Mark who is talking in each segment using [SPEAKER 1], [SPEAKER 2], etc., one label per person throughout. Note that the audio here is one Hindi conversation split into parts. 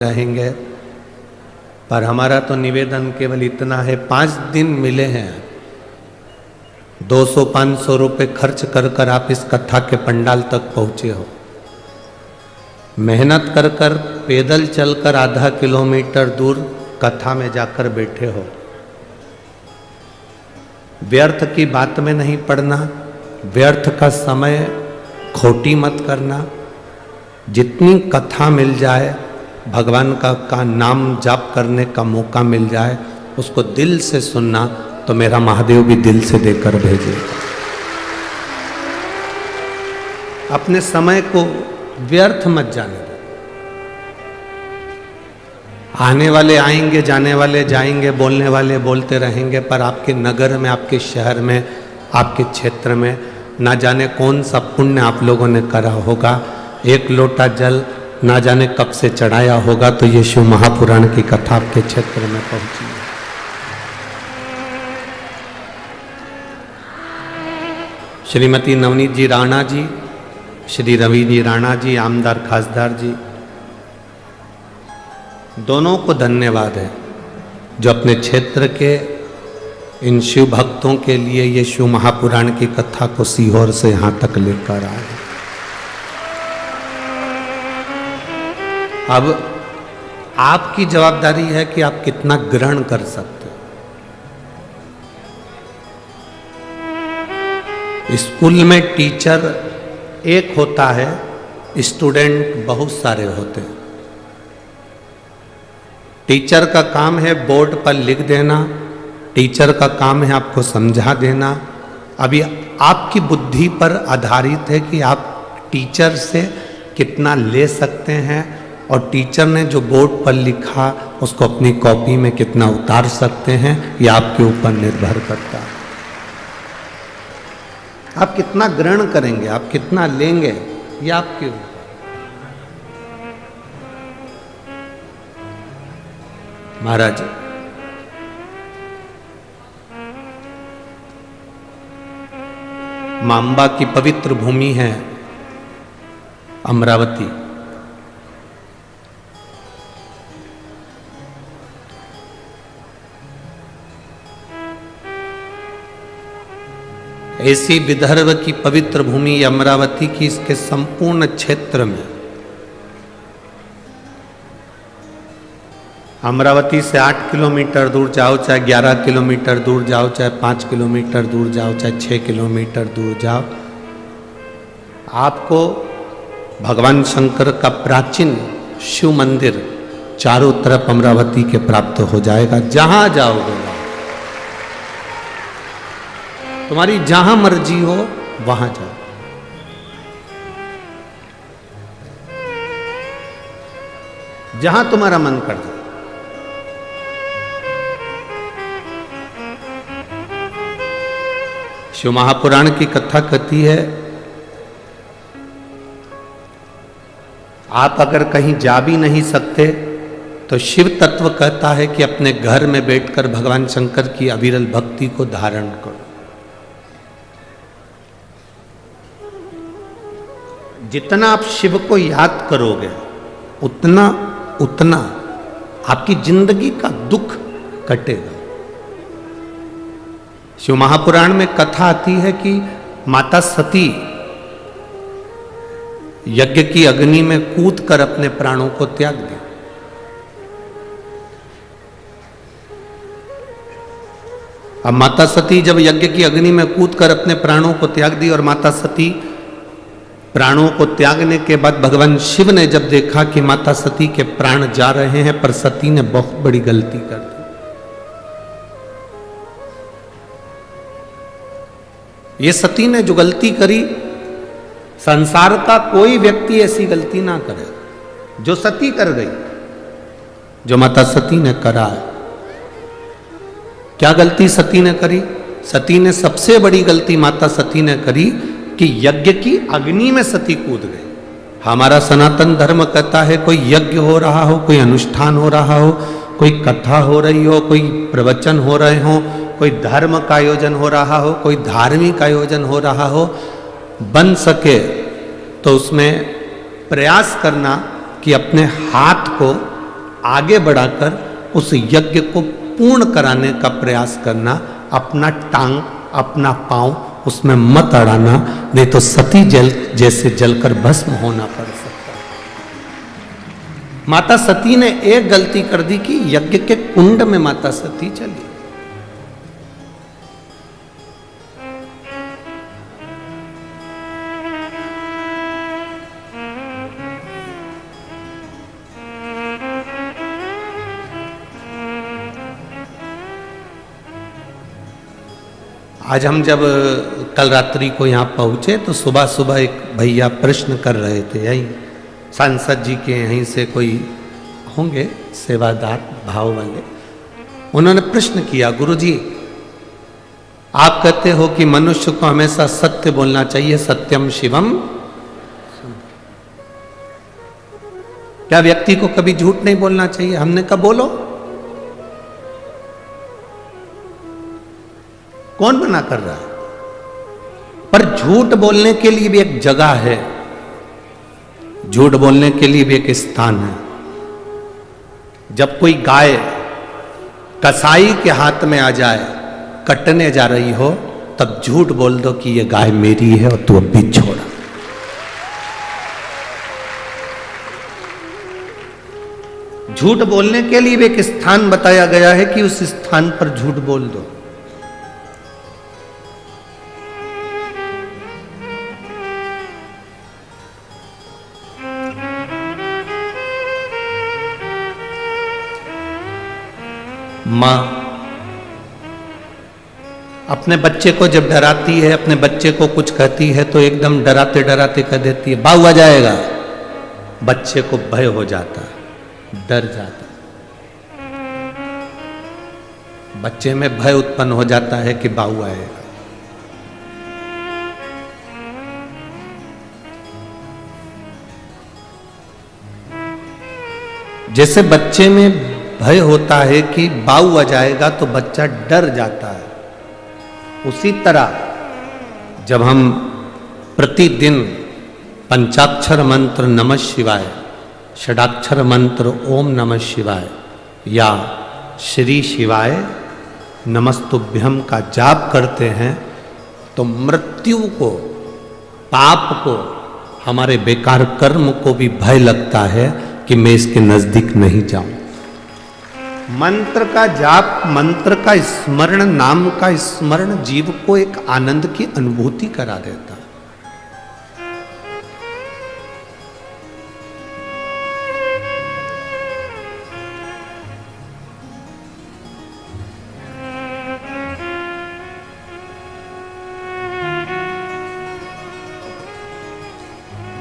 [SPEAKER 1] रहेंगे। पर हमारा तो निवेदन केवल इतना है, 5 दिन मिले हैं, 200-500 रुपये खर्च कर कर आप इस कथा के पंडाल तक पहुँचे हो, मेहनत कर कर पैदल चलकर आधा किलोमीटर दूर कथा में जाकर बैठे हो। व्यर्थ की बात में नहीं पड़ना, व्यर्थ का समय खोटी मत करना। जितनी कथा मिल जाए, भगवान का नाम जाप करने का मौका मिल जाए, उसको दिल से सुनना, तो मेरा महादेव भी दिल से देकर भेजेगा। अपने समय को व्यर्थ मत जाने दो। आने वाले आएंगे, जाने वाले जाएंगे, बोलने वाले बोलते रहेंगे, पर आपके नगर में, आपके शहर में, आपके क्षेत्र में ना जाने कौन सा पुण्य आप लोगों ने करा होगा। एक लोटा जल ना जाने कब से चढ़ाया होगा, तो ये शिव महापुराण की कथा आपके क्षेत्र में पहुंची है। श्रीमती नवनीत जी राणा जी, श्री रवि जी राणा जी, आमदार खासदार जी, दोनों को धन्यवाद है जो अपने क्षेत्र के इन शिव भक्तों के लिए ये शिव महापुराण की कथा को सीहोर से यहाँ तक लेकर आए। अब आपकी जवाबदारी है कि आप कितना ग्रहण कर सकते हो। स्कूल में टीचर एक होता है, स्टूडेंट बहुत सारे होते हैं। टीचर का काम है बोर्ड पर लिख देना, टीचर का काम है आपको समझा देना। अभी आपकी बुद्धि पर आधारित है कि आप टीचर से कितना ले सकते हैं, और टीचर ने जो बोर्ड पर लिखा उसको अपनी कॉपी में कितना उतार सकते हैं, ये आपके ऊपर निर्भर करता है। आप कितना ग्रहण करेंगे, आप कितना लेंगे, ये आपके ऊपर। महाराज, मां अंबा की पवित्र भूमि है अमरावती। ऐसी विदर्भ की पवित्र भूमि अमरावती की, इसके संपूर्ण क्षेत्र में, अमरावती से 8 किलोमीटर दूर जाओ, चाहे 11 किलोमीटर दूर जाओ, चाहे 5 किलोमीटर दूर जाओ, चाहे 6 किलोमीटर दूर जाओ, आपको भगवान शंकर का प्राचीन शिव मंदिर चारों तरफ अमरावती के प्राप्त हो जाएगा। जहां जाओगे, तुम्हारी जहां मर्जी हो वहां जाओ। जहां तुम्हारा मन कर जाए। शिव महापुराण की कथा कहती है, आप अगर कहीं जा भी नहीं सकते तो शिव तत्व कहता है कि अपने घर में बैठकर भगवान शंकर की अविरल भक्ति को धारण करो। जितना आप शिव को याद करोगे, उतना उतना आपकी जिंदगी का दुख कटेगा। शिव महापुराण में कथा आती है कि माता सती यज्ञ की अग्नि में कूद कर अपने प्राणों को त्याग दिया। अब माता सती जब यज्ञ की अग्नि में कूद कर अपने प्राणों को त्याग दी, और माता सती प्राणों को त्यागने के बाद भगवान शिव ने जब देखा कि माता सती के प्राण जा रहे हैं, पर सती ने बहुत बड़ी गलती कर दी। ये सती ने जो गलती करी, संसार का कोई व्यक्ति ऐसी गलती ना करे जो सती कर गई, जो माता सती ने करा है। क्या गलती सती ने करी? सती ने सबसे बड़ी गलती माता सती ने करी कि यज्ञ की अग्नि में सती कूद गई। हमारा सनातन धर्म कहता है, कोई यज्ञ हो रहा हो, कोई अनुष्ठान हो रहा हो, कोई कथा हो रही हो, कोई प्रवचन हो रहे हो, कोई धर्म का आयोजन हो रहा हो, कोई धार्मिक आयोजन हो रहा हो, बन सके तो उसमें प्रयास करना कि अपने हाथ को आगे बढ़ाकर उस यज्ञ को पूर्ण कराने का प्रयास करना, अपना टांग अपना पांव उसमें मत अड़ाना, नहीं तो सती जल जैसे जलकर भस्म होना पड़ सकता है। माता सती ने एक गलती कर दी कि यज्ञ के कुंड में माता सती चली। आज हम जब कल रात्रि को यहाँ पहुँचे तो सुबह सुबह एक भैया प्रश्न कर रहे थे, यही सांसद जी के यहीं से कोई होंगे सेवादार भाव वाले, उन्होंने प्रश्न किया, गुरुजी आप कहते हो कि मनुष्य को हमेशा सत्य बोलना चाहिए, सत्यम शिवम, क्या व्यक्ति को कभी झूठ नहीं बोलना चाहिए? हमने कहा बोलो। कौन मना कर रहा है? पर झूठ बोलने के लिए भी एक जगह है, झूठ बोलने के लिए भी एक स्थान है। जब कोई गाय कसाई के हाथ में आ जाए, कटने जा रही हो, तब झूठ बोल दो कि ये गाय मेरी है और तू अब भी छोड़ा। झूठ बोलने के लिए भी एक स्थान बताया गया है कि उस स्थान पर झूठ बोल दो। माँ अपने बच्चे को जब डराती है, अपने बच्चे को कुछ कहती है तो एकदम डराते डराते कह देती है बाऊ आ जाएगा। बच्चे को भय हो जाता है, डर जाता है, बच्चे में भय उत्पन्न हो जाता है कि बाऊ आएगा। जैसे बच्चे में भय होता है कि बाऊ आ जाएगा तो बच्चा डर जाता है, उसी तरह जब हम प्रतिदिन पंचाक्षर मंत्र नमः शिवाय, षडाक्षर मंत्र ओम नमः शिवाय या श्री शिवाय नमस्तुभ्यम का जाप करते हैं तो मृत्यु को, पाप को, हमारे बेकार कर्म को भी भय लगता है कि मैं इसके नजदीक नहीं जाऊं। मंत्र का जाप, मंत्र का स्मरण, नाम का स्मरण जीव को एक आनंद की अनुभूति करा देता है।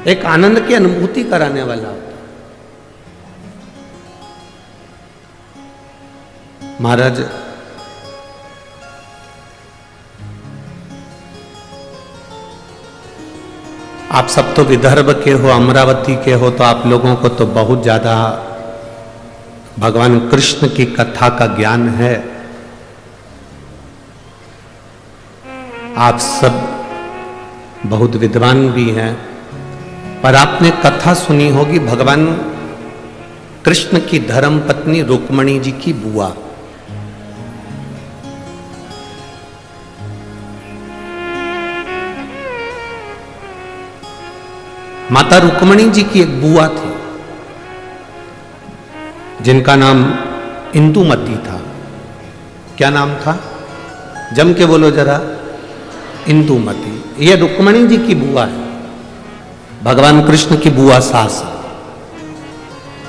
[SPEAKER 1] एक आनंद की अनुभूति कराने वाला होता है। महाराज आप सब तो विदर्भ के हो, अमरावती के हो, तो आप लोगों को तो बहुत ज्यादा भगवान कृष्ण की कथा का ज्ञान है। आप सब बहुत विद्वान भी हैं, पर आपने कथा सुनी होगी भगवान कृष्ण की धर्म पत्नी रुक्मणी जी की बुआ। माता रुक्मणी जी की एक बुआ थी जिनका नाम इंदुमती था। क्या नाम था? जम के बोलो जरा। इंदुमती। ये रुक्मणी जी की बुआ है, भगवान कृष्ण की बुआ सास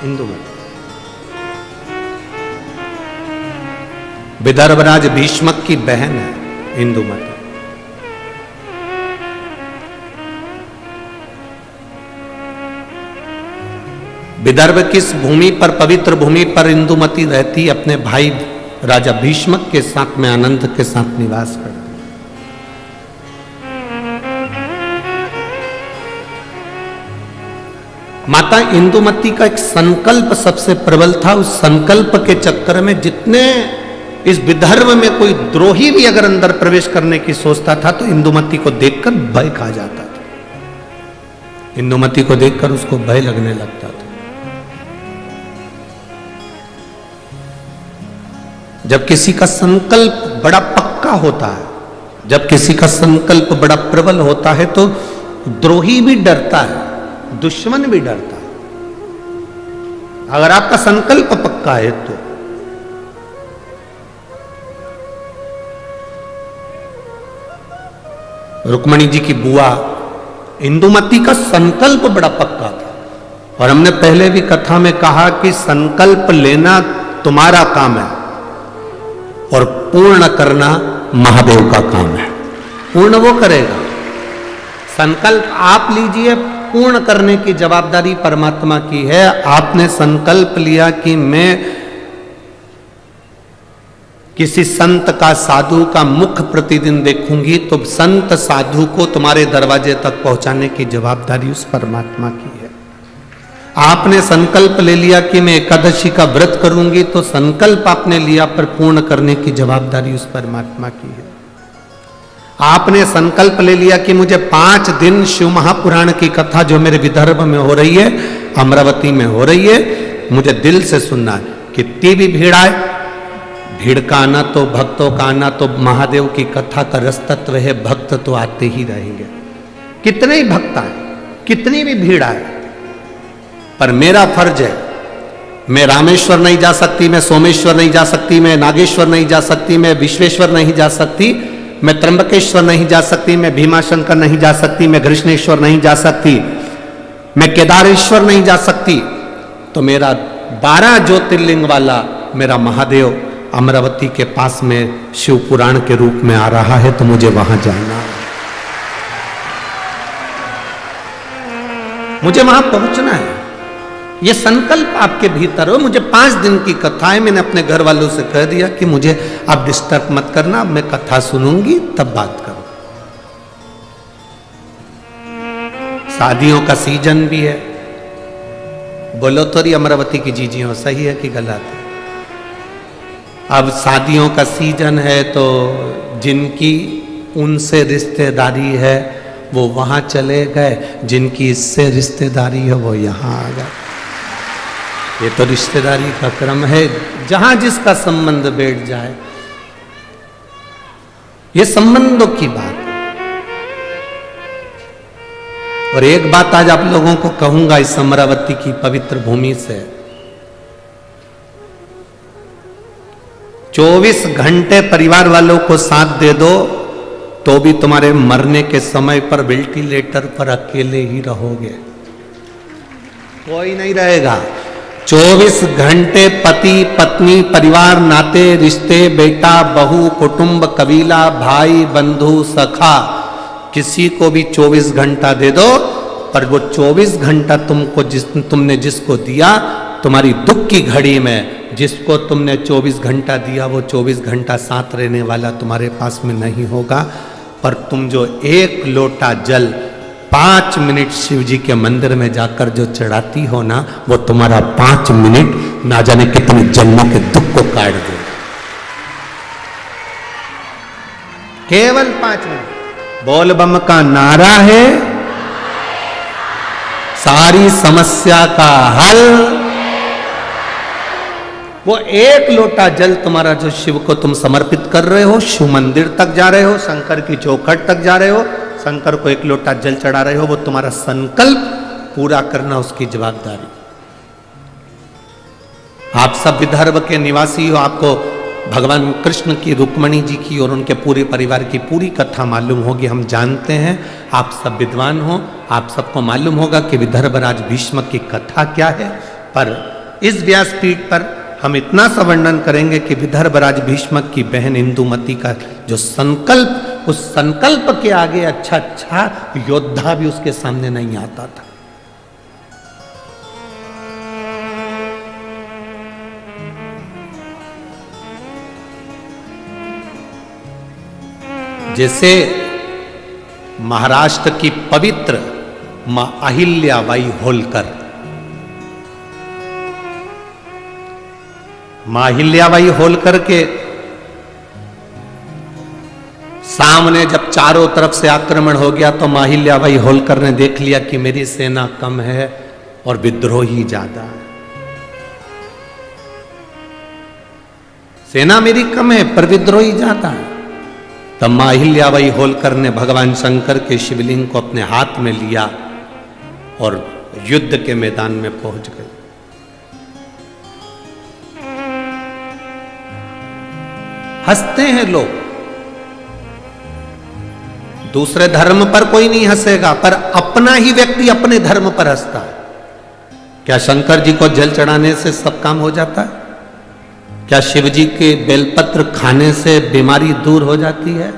[SPEAKER 1] इंदुमती। विदर्भराज भीष्मक की बहन है इंदुमती। विदर्भ किस भूमि पर, पवित्र भूमि पर इंदुमती रहती, अपने भाई राजा भीष्मक के साथ में आनंद के साथ निवास करती। माता इंदुमती का एक संकल्प सबसे प्रबल था। उस संकल्प के चक्कर में जितने इस विदर्भ में कोई द्रोही भी अगर अंदर प्रवेश करने की सोचता था तो इंदुमती को देखकर भय खा जाता था। इंदुमती को देखकर उसको भय लगने लगता था। जब किसी का संकल्प बड़ा पक्का होता है, जब किसी का संकल्प बड़ा प्रबल होता है, तो द्रोही भी डरता है, दुश्मन भी डरता है। अगर आपका संकल्प पक्का है तो रुक्मणी जी की बुआ इंदुमती का संकल्प बड़ा पक्का था, और हमने पहले भी कथा में कहा कि संकल्प लेना तुम्हारा काम है और पूर्ण करना महादेव का काम है। पूर्ण वो करेगा, संकल्प आप लीजिए, पूर्ण करने की जवाबदारी परमात्मा की है। आपने संकल्प लिया कि मैं किसी संत का, साधु का मुख प्रतिदिन देखूंगी, तो संत साधु को तुम्हारे दरवाजे तक पहुंचाने की जवाबदारी उस परमात्मा की है। आपने संकल्प ले लिया कि मैं एकादशी का व्रत करूंगी, तो संकल्प आपने लिया पर पूर्ण करने की जवाबदारी उस परमात्मा की है। आपने संकल्प ले लिया कि मुझे 5 दिन शिव महापुराण की कथा जो मेरे विदर्भ में हो रही है, अमरावती में हो रही है, मुझे दिल से सुनना है। कितनी भी भीड़ आए, भीड़ का आना तो, भक्तों का आना तो महादेव की कथा का रस तत्व है, भक्त तो आते ही रहेंगे। कितने ही भक्त आए, कितनी भी भीड़ आए, पर मेरा फर्ज है, मैं रामेश्वर नहीं जा सकती, मैं सोमेश्वर नहीं जा सकती, मैं नागेश्वर नहीं जा सकती, मैं विश्वेश्वर नहीं जा सकती, मैं त्र्यंबकेश्वर नहीं जा सकती, मैं भीमाशंकर नहीं जा सकती, मैं कृष्णेश्वर नहीं जा सकती, मैं केदारेश्वर नहीं जा सकती, तो मेरा 12 ज्योतिर्लिंग वाला मेरा महादेव अमरावती के पास में शिव पुराण के रूप में आ रहा है, तो मुझे वहां जाना है, मुझे वहां पहुंचना है। ये संकल्प आपके भीतर हो। मुझे 5 दिन की कथा है, मैंने अपने घर वालों से कह दिया कि मुझे आप डिस्टर्ब मत करना, अब मैं कथा सुनूंगी तब बात करूं। शादियों का सीजन भी है, बोलो तो रही अमरावती की जीजियों, सही है कि गलत है? अब शादियों का सीजन है, तो जिनकी उनसे रिश्तेदारी है वो वहां चले गए, जिनकी इससे रिश्तेदारी है वो यहां आ गए। ये तो रिश्तेदारी का क्रम है, जहां जिसका संबंध बैठ जाए, ये संबंधों की बात है। और एक बात आज आप लोगों को कहूंगा इस अमरावती की पवित्र भूमि से, 24 घंटे परिवार वालों को साथ दे दो तो भी तुम्हारे मरने के समय पर वेंटिलेटर पर अकेले ही रहोगे, कोई नहीं रहेगा। 24 घंटे पति पत्नी, परिवार, नाते रिश्ते, बेटा बहू, कुटुंब, कबीला, भाई बंधु, सखा, किसी को भी 24 घंटा दे दो, पर वो 24 घंटा तुमने जिसको दिया, तुम्हारी दुख की घड़ी में जिसको तुमने 24 घंटा दिया, वो 24 घंटा साथ रहने वाला तुम्हारे पास में नहीं होगा। पर तुम जो 1 लोटा जल 5 मिनट शिव जी के मंदिर में जाकर जो चढ़ाती हो ना, वो तुम्हारा 5 मिनट ना जाने कितने जन्मों के दुख को काट दे। केवल 5 मिनट बोल बम का नारा है, सारी समस्या का हल। वो 1 लोटा जल तुम्हारा जो शिव को तुम समर्पित कर रहे हो, शिव मंदिर तक जा रहे हो, शंकर की चौखट तक जा रहे हो, शंकर को 1 लोटा जल चढ़ा रहे हो, वो तुम्हारा संकल्प पूरा करना उसकी जवाबदारी। आप सब विदर्भ के निवासी हो, आपको भगवान कृष्ण की, रुक्मणी जी की और उनके पूरे परिवार की पूरी कथा मालूम होगी, हम जानते हैं। आप सब विद्वान हो, आप सबको मालूम होगा कि विदर्भराज भीष्म की कथा क्या है। पर इस व्यासपीठ पर हम इतना सा वर्णन करेंगे कि विदर्भराज भीष्म की बहन इंदुमती का जो संकल्प, उस संकल्प के आगे अच्छा योद्धा भी उसके सामने नहीं आता था। जैसे महाराष्ट्र की पवित्र मां अहिल्याबाई होलकर, मां अहिल्याबाई होलकर के सामने जब चारों तरफ से आक्रमण हो गया, तो मां अहिल्याबाई होलकर ने देख लिया कि मेरी सेना कम है और विद्रोही ज्यादा है। सेना मेरी कम है पर विद्रोही ज्यादा है। तब मां अहिल्याबाई होलकर ने भगवान शंकर के शिवलिंग को अपने हाथ में लिया और युद्ध के मैदान में पहुंच गए। हंसते हैं लोग, दूसरे धर्म पर कोई नहीं हंसेगा, पर अपना ही व्यक्ति अपने धर्म पर हंसता है। क्या शंकर जी को जल चढ़ाने से सब काम हो जाता है? क्या शिव जी के बेलपत्र खाने से बीमारी दूर हो जाती है?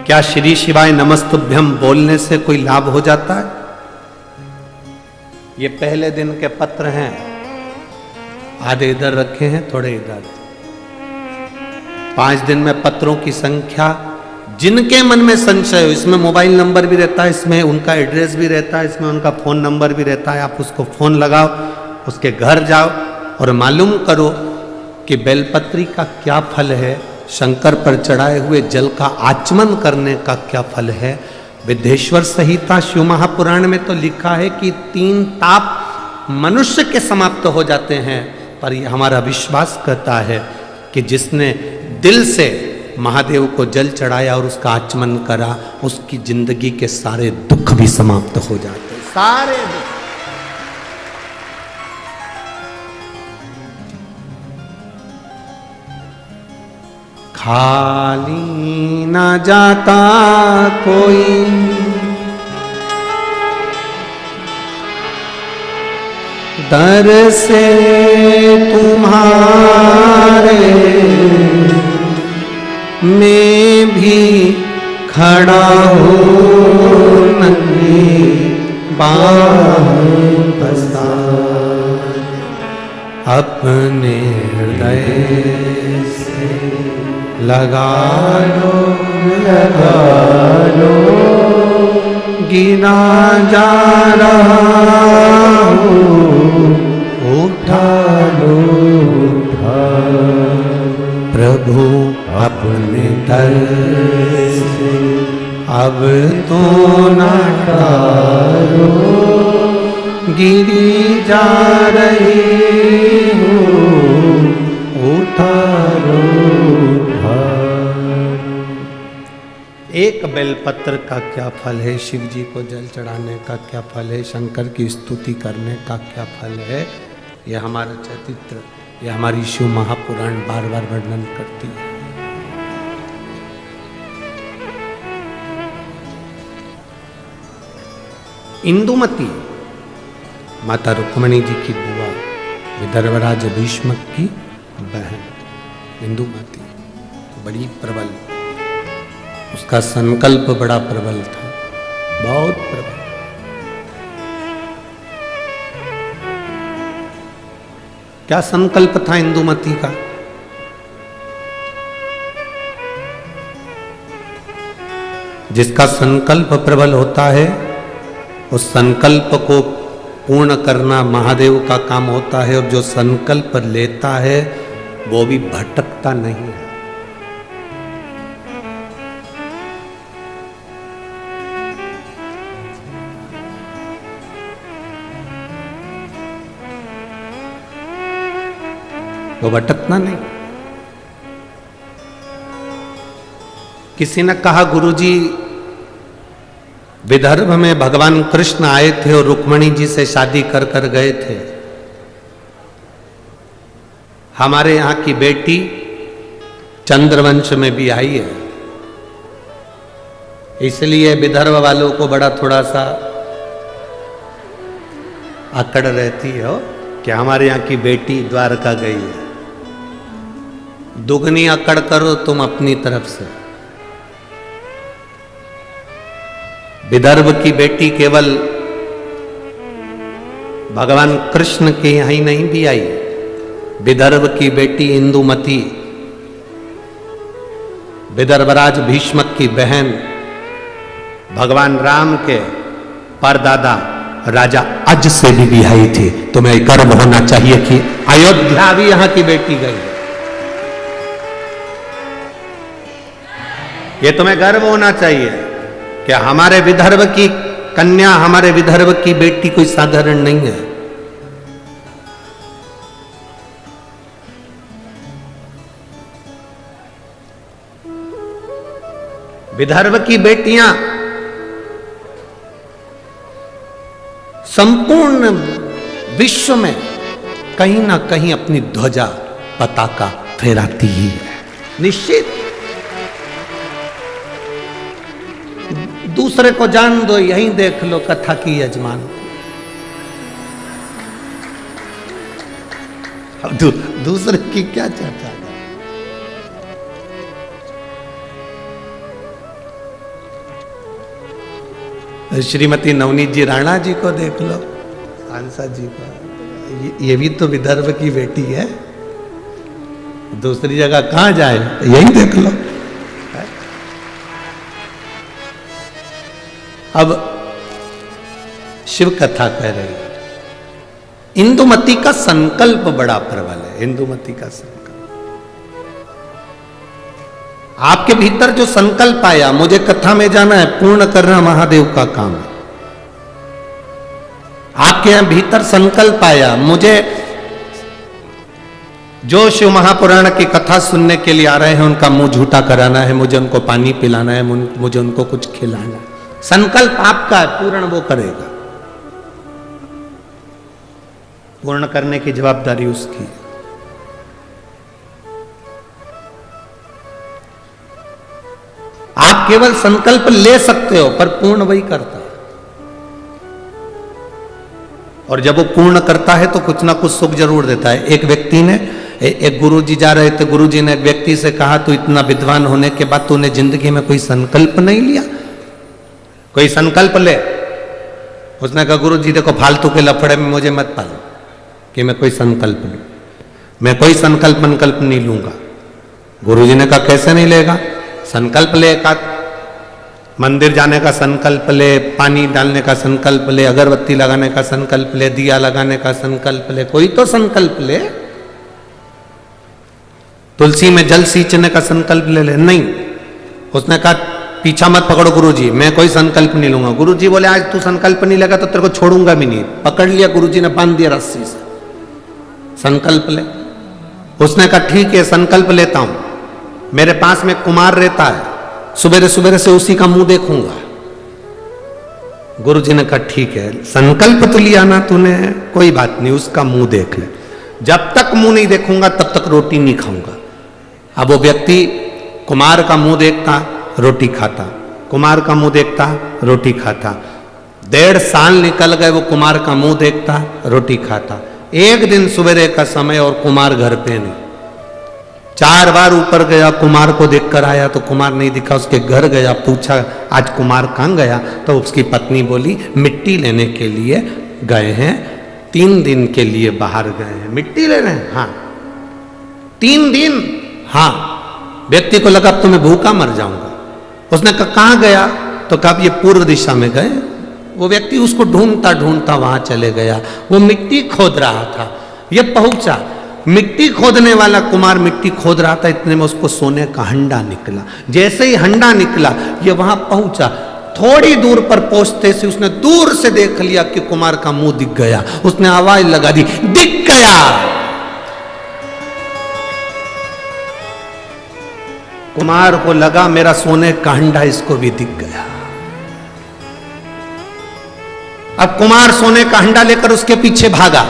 [SPEAKER 1] क्या श्री शिवाय नमस्तुभ्यम बोलने से कोई लाभ हो जाता है? ये पहले दिन के पत्र हैं, आधे इधर रखे हैं, थोड़े इधर। 5 दिन में पत्रों की संख्या, जिनके मन में संशय हो, इसमें मोबाइल नंबर भी रहता है, इसमें उनका एड्रेस भी रहता है, इसमें उनका फोन नंबर भी रहता है। आप उसको फोन लगाओ, उसके घर जाओ और मालूम करो कि बेलपत्री का क्या फल है, शंकर पर चढ़ाए हुए जल का आचमन करने का क्या फल है। विद्येश्वर संहिता शिव महापुराण में तो लिखा है कि 3 ताप मनुष्य के समाप्त हो जाते हैं, पर यह हमारा विश्वास कहता है कि जिसने दिल से महादेव को जल चढ़ाया और उसका आचमन करा, उसकी जिंदगी के सारे दुख भी समाप्त हो जाते, सारे दुख। खाली ना जाता कोई दर से तुम्हारे, मैं भी खड़ा हूँ नंगी बाहें पसार, अपने हृदय से लगा लो गिना जा रहा हूँ, उठा लो प्रभु अपने दर से, अब तो न टालो गिरी जा रही हूँ, उठा लो। एक बेलपत्र का क्या फल है, शिव जी को जल चढ़ाने का क्या फल है, शंकर की स्तुति करने का क्या फल है, यह हमारा चरित्र, यह हमारी शिव महापुराण बार बार वर्णन करती है। इंदुमती माता रुक्मणी जी की बुआ, विदर्भराज भीष्म की बहन इंदुमती बड़ी प्रबल, उसका संकल्प बड़ा प्रबल था, बहुत प्रबल। क्या संकल्प था इंदुमती का? जिसका संकल्प प्रबल होता है, उस संकल्प को पूर्ण करना महादेव का काम होता है, और जो संकल्प लेता है वो भी भटकता नहीं है। वो भटकना नहीं। किसी ने कहा, गुरुजी विदर्भ में भगवान कृष्ण आए थे और रुक्मणी जी से शादी कर कर गए थे। हमारे यहां की बेटी चंद्रवंश में भी आई है, इसलिए विदर्भ वालों को बड़ा थोड़ा सा अकड़ रहती है कि हमारे यहां की बेटी द्वारका गई है। दुगनी अकड़ करो तुम अपनी तरफ से। विदर्भ की बेटी केवल भगवान कृष्ण के यहां ही नहीं भी आई, विदर्भ की बेटी इंदुमती विदर्भराज भीष्म की बहन, भगवान राम के परदादा राजा अज से भी बिहाई थी। तुम्हें गर्व होना चाहिए कि अयोध्या भी यहां की बेटी गई। ये तुम्हें गर्व होना चाहिए कि हमारे विदर्भ की कन्या, हमारे विदर्भ की बेटी कोई साधारण नहीं है। विदर्भ की बेटियां संपूर्ण विश्व में कहीं ना कहीं अपनी ध्वजा पताका फहराती ही है, निश्चित। दूसरे को जान दो, यहीं देख लो कथा की यजमान। अब दूसरे की क्या चर्चा है? श्रीमती नवनीत जी राणा जी को देख लो, सांसद जी को, ये भी तो विदर्भ की बेटी है। दूसरी जगह कहां जाए, यही देख लो। अब शिव कथा कह रही है, इंदुमती का संकल्प बड़ा प्रबल है। इंदुमती का संकल्प, आपके भीतर जो संकल्प आया, मुझे कथा में जाना है, पूर्ण करना महादेव का काम है। आपके यहां भीतर संकल्प आया, मुझे जो शिव महापुराण की कथा सुनने के लिए आ रहे हैं उनका मुंह झूठा कराना है, मुझे उनको पानी पिलाना है, मुझे उनको कुछ खिलाना है। संकल्प आपका है, पूर्ण वो करेगा। पूर्ण करने की जवाबदारी उसकी है। आप केवल संकल्प ले सकते हो, पर पूर्ण वही करता है। और जब वो पूर्ण करता है तो कुछ ना कुछ सुख जरूर देता है। एक व्यक्ति ने, एक गुरुजी जा रहे थे, गुरुजी ने एक व्यक्ति से कहा, तू इतना विद्वान होने के बाद तूने जिंदगी में कोई संकल्प नहीं लिया, कोई संकल्प ले। उसने कहा, गुरुजी देखो फालतू के लफड़े में मुझे मत पालो कि मैं कोई संकल्प लूं, मैं कोई संकल्प नहीं लूंगा। गुरुजी ने कहा, कैसे नहीं लेगा? संकल्प ले, एक मंदिर जाने का संकल्प ले, पानी डालने का संकल्प ले, अगरबत्ती लगाने का संकल्प ले, दिया लगाने का संकल्प ले, कोई तो संकल्प ले। तुलसी में जल सींचने का संकल्प ले ले। नहीं, उसने कहा, पीछा मत पकड़ो गुरुजी, मैं कोई संकल्प नहीं लूंगा। गुरुजी बोले, आज तू संकल्प नहीं लेगा तो तेरे को छोड़ूंगा भी नहीं। पकड़ लिया गुरुजी ने, बांध दिया रस्सी से, संकल्प ले। उसने कहा, ठीक है संकल्प लेता हूं, मेरे पास में कुमार रहता है, सुबेरे सुबेरे से उसी का मुंह देखूंगा। गुरुजी ने कहा, ठीक है संकल्प तो लिया ना तूने, कोई बात नहीं, उसका मुंह देख ले। जब तक मुंह नहीं देखूंगा तब तक रोटी नहीं खाऊंगा। अब वो व्यक्ति कुमार का मुंह देखता, रोटी खाता, कुमार का मुंह देखता, रोटी खाता। 1.5 साल निकल गए, वो कुमार का मुंह देखता, रोटी खाता। एक दिन सवेरे का समय और कुमार घर पे नहीं। 4 बार ऊपर गया, कुमार को देखकर आया तो कुमार नहीं दिखा। उसके घर गया, पूछा आज कुमार कहाँ गया? तो उसकी पत्नी बोली, मिट्टी लेने के लिए गए हैं, 3 दिन के लिए बाहर गए हैं। मिट्टी ले रहे हैं? हाँ। 3 दिन? हाँ। व्यक्ति को लगा अब तो मैं भूखा मर जाऊंगा। उसने कहा कहाँ गया? तो कहा ये पूर्व दिशा में गए। वो व्यक्ति उसको ढूंढता ढूंढता वहां चले गया। वो मिट्टी खोद रहा था, ये पहुंचा। मिट्टी खोदने वाला कुमार मिट्टी खोद रहा था, इतने में उसको सोने का हंडा निकला। जैसे ही हंडा निकला, ये वहां पहुंचा। थोड़ी दूर पर पहुंचते से उसने दूर से देख लिया कि कुमार का मुंह दिख गया। उसने आवाज लगा दी, दिख गया। कुमार को लगा मेरा सोने का हंडा इसको भी दिख गया। अब कुमार सोने का हंडा लेकर उसके पीछे भागा।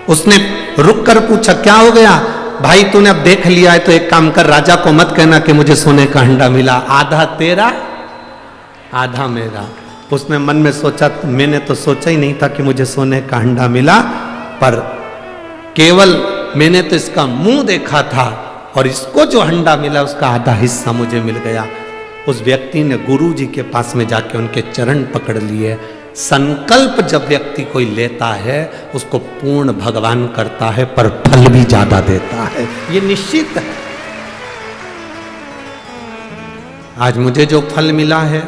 [SPEAKER 1] उसने रुक कर पूछा, क्या हो गया भाई? तूने अब देख लिया है तो एक काम कर, राजा को मत कहना कि मुझे सोने का हंडा मिला, आधा तेरा आधा मेरा। उसने मन में सोचा, मैंने तो सोचा ही नहीं था कि मुझे सोने का हंडा मिला, पर केवल मैंने तो इसका मुंह देखा था और इसको जो हंडा मिला उसका आधा हिस्सा मुझे मिल गया। उस व्यक्ति ने गुरु जी के पास में जाके उनके चरण पकड़ लिए। संकल्प जब व्यक्ति कोई लेता है उसको पूर्ण भगवान करता है, पर फल भी ज्यादा देता है, ये निश्चित है। आज मुझे जो फल मिला है,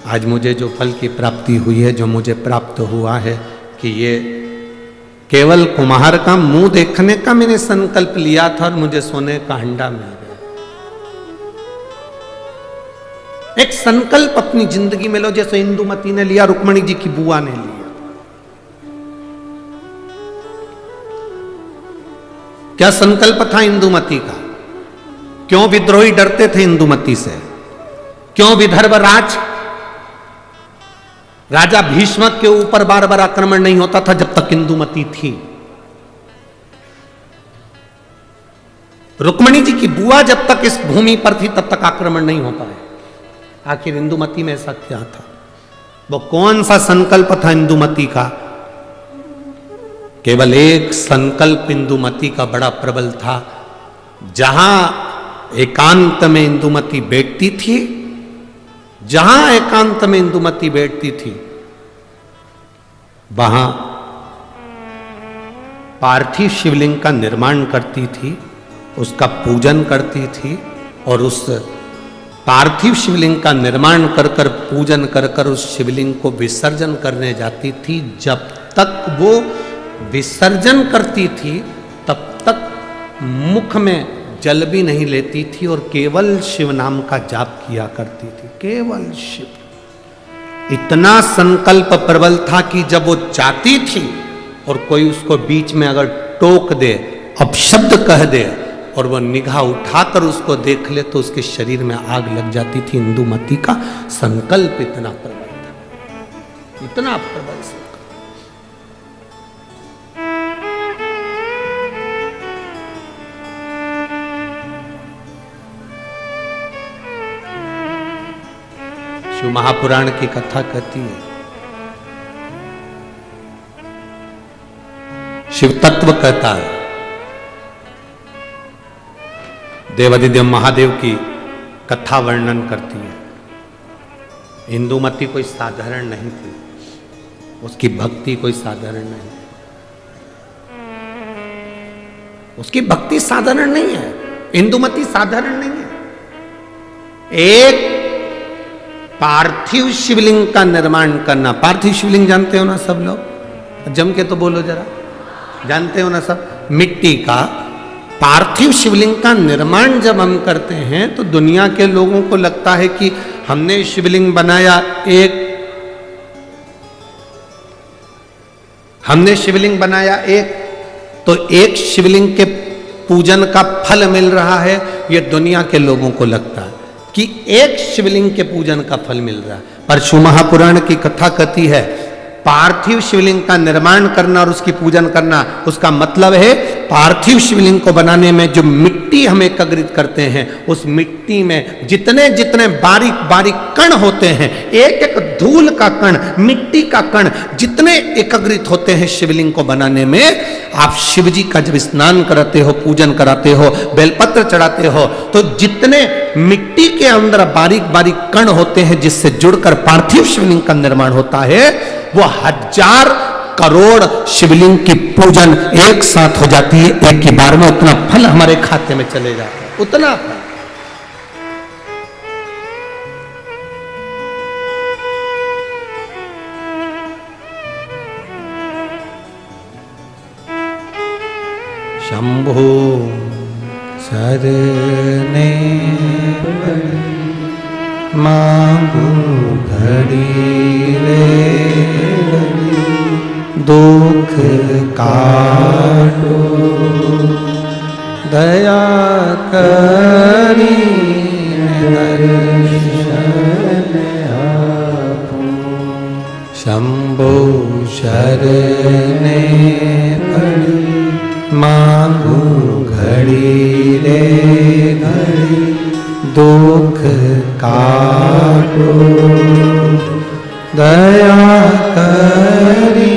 [SPEAKER 1] आज मुझे जो फल की प्राप्ति हुई है, जो मुझे प्राप्त हुआ है, कि ये केवल कुम्हार का मुंह देखने का मैंने संकल्प लिया था और मुझे सोने का हंडा मिल गया। एक संकल्प अपनी जिंदगी में लो, जैसे इंदुमती ने लिया, रुक्मणी जी की बुआ ने लिया। क्या संकल्प था इंदुमती का? क्यों विद्रोही डरते थे इंदुमती से? क्यों विदर्भ राजा भीष्मक के ऊपर बार बार आक्रमण नहीं होता था जब तक इंदुमती थी। रुक्मिणी जी की बुआ जब तक इस भूमि पर थी तब तक आक्रमण नहीं हो पाया। आखिर इंदुमती में ऐसा क्या था? वो कौन सा संकल्प था इंदुमती का? केवल एक संकल्प इंदुमती का बड़ा प्रबल था। जहां एकांत में इंदुमती बैठती थी, जहां एकांत में इंदुमती बैठती थी, वहां पार्थिव शिवलिंग का निर्माण करती थी, उसका पूजन करती थी और उस पार्थिव शिवलिंग का निर्माण कर कर पूजन कर कर उस शिवलिंग को विसर्जन करने जाती थी। जब तक वो विसर्जन करती थी तब तक मुख में जल भी नहीं लेती थी और केवल शिव नाम का जाप किया करती थी। केवल शिव। इतना संकल्प प्रबल था कि जब वो जाती थी और कोई उसको बीच में अगर टोक दे, अपशब्द कह दे और वो निगाह उठाकर उसको देख ले तो उसके शरीर में आग लग जाती थी। इंदुमती का संकल्प इतना प्रबल था, इतना प्रबल संकल्प। शिव महापुराण की कथा कहती है, शिव तत्व कहता है, देवादिदेव महादेव की कथा वर्णन करती है। इंदुमती कोई साधारण नहीं थी, उसकी भक्ति कोई साधारण नहीं, उसकी भक्ति साधारण नहीं है। इंदुमती साधारण नहीं है। एक पार्थिव शिवलिंग का निर्माण करना। पार्थिव शिवलिंग जानते हो ना सब लोग? जम के तो बोलो जरा, जानते हो ना सब? मिट्टी का पार्थिव शिवलिंग का निर्माण जब हम करते हैं तो दुनिया के लोगों को लगता है कि हमने शिवलिंग बनाया, हमने शिवलिंग बनाया तो एक शिवलिंग के पूजन का फल मिल रहा है। ये दुनिया के लोगों को लगता है कि एक शिवलिंग के पूजन का फल मिल रहा है। पर शिव महापुराण की कथा कहती है पार्थिव शिवलिंग का निर्माण करना और उसकी पूजन करना, उसका मतलब है पार्थिव शिवलिंग को बनाने में जो मिट्टी हम एकत्रित करते हैं, उस मिट्टी में जितने जितने बारीक बारीक कण होते हैं, एक एक धूल का कण, मिट्टी का कण जितने एकत्रित होते हैं शिवलिंग को बनाने में, आप शिव जी का जब स्नान कराते हो, पूजन कराते हो, बेलपत्र चढ़ाते हो, तो जितने मिट्टी के अंदर बारीक बारीक कण होते हैं जिससे जुड़कर पार्थिव शिवलिंग का निर्माण होता है, वो 1000 करोड़ शिवलिंग की पूजन एक साथ हो जाती है एक ही बार में। उतना फल हमारे खाते में चले जाता है, उतना फल। शंभो शरणे मांगू घड़ी रे, दुख काटो दया करी दर्शन आपो। शंभो शरणे पड़ी मांगू घड़ी रे घड़ी, दुख काटो दया करी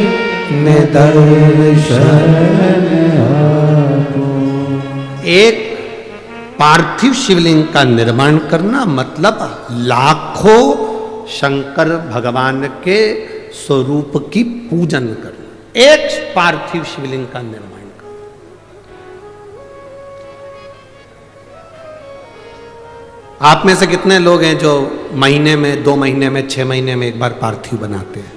[SPEAKER 1] दर्शन आपो। एक पार्थिव शिवलिंग का निर्माण करना मतलब लाखों शंकर भगवान के स्वरूप की पूजन करना। एक पार्थिव शिवलिंग का निर्माण करना। आप में से कितने लोग हैं जो महीने में, 2 महीने में, 6 महीने में एक बार पार्थिव बनाते हैं?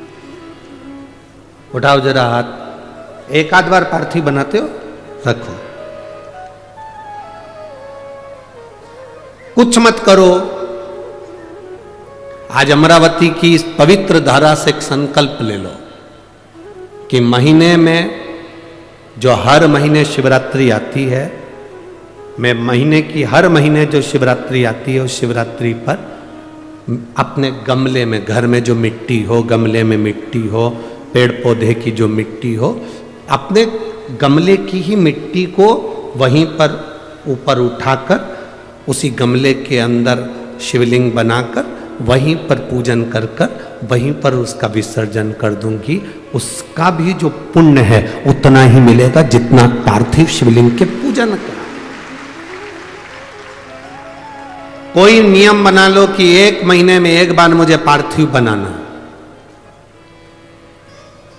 [SPEAKER 1] उठाओ जरा हाथ। एक आध बार पार्थिव बनाते हो? रखो। कुछ मत करो। आज अमरावती की इस पवित्र धारा से एक संकल्प ले लो कि महीने में जो हर महीने शिवरात्रि आती है, मैं महीने की हर महीने जो शिवरात्रि आती है उस शिवरात्रि पर अपने गमले में, घर में जो मिट्टी हो, गमले में मिट्टी हो, पेड़ पौधे की जो मिट्टी हो, अपने गमले की ही मिट्टी को वहीं पर ऊपर उठाकर उसी गमले के अंदर शिवलिंग बनाकर वहीं पर पूजन कर कर वहीं पर उसका विसर्जन कर दूंगी। उसका भी जो पुण्य है उतना ही मिलेगा जितना पार्थिव शिवलिंग के पूजन का। कोई नियम बना लो कि 1 महीने में एक बार मुझे पार्थिव बनाना,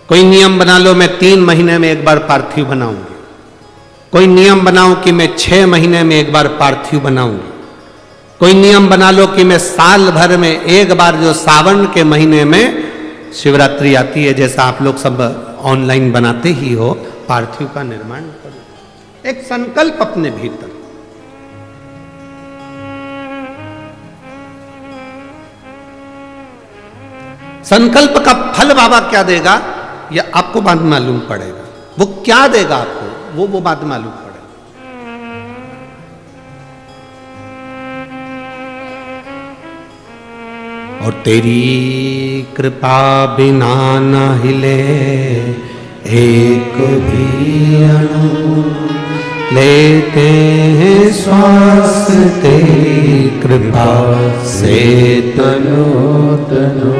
[SPEAKER 1] कोई नियम बना लो मैं 3 महीने में एक बार पार्थिव बनाऊंगी, कोई नियम बनाओ कि मैं 6 महीने में एक बार पार्थिव बनाऊंगी, कोई नियम बना लो कि मैं साल भर में एक बार जो सावन के महीने में शिवरात्रि आती है, जैसा आप लोग सब ऑनलाइन बनाते ही हो, पार्थिव का निर्माण करो। एक संकल्प अपने भीतर। संकल्प का फल बाबा क्या देगा यह आपको बाद में मालूम पड़ेगा। वो क्या देगा आपको वो बाद में मालूम पड़ेगा। और तेरी कृपा बिना न हिले एक भी अणु, लेते हैं श्वास तेरी कृपा से तनो तनो।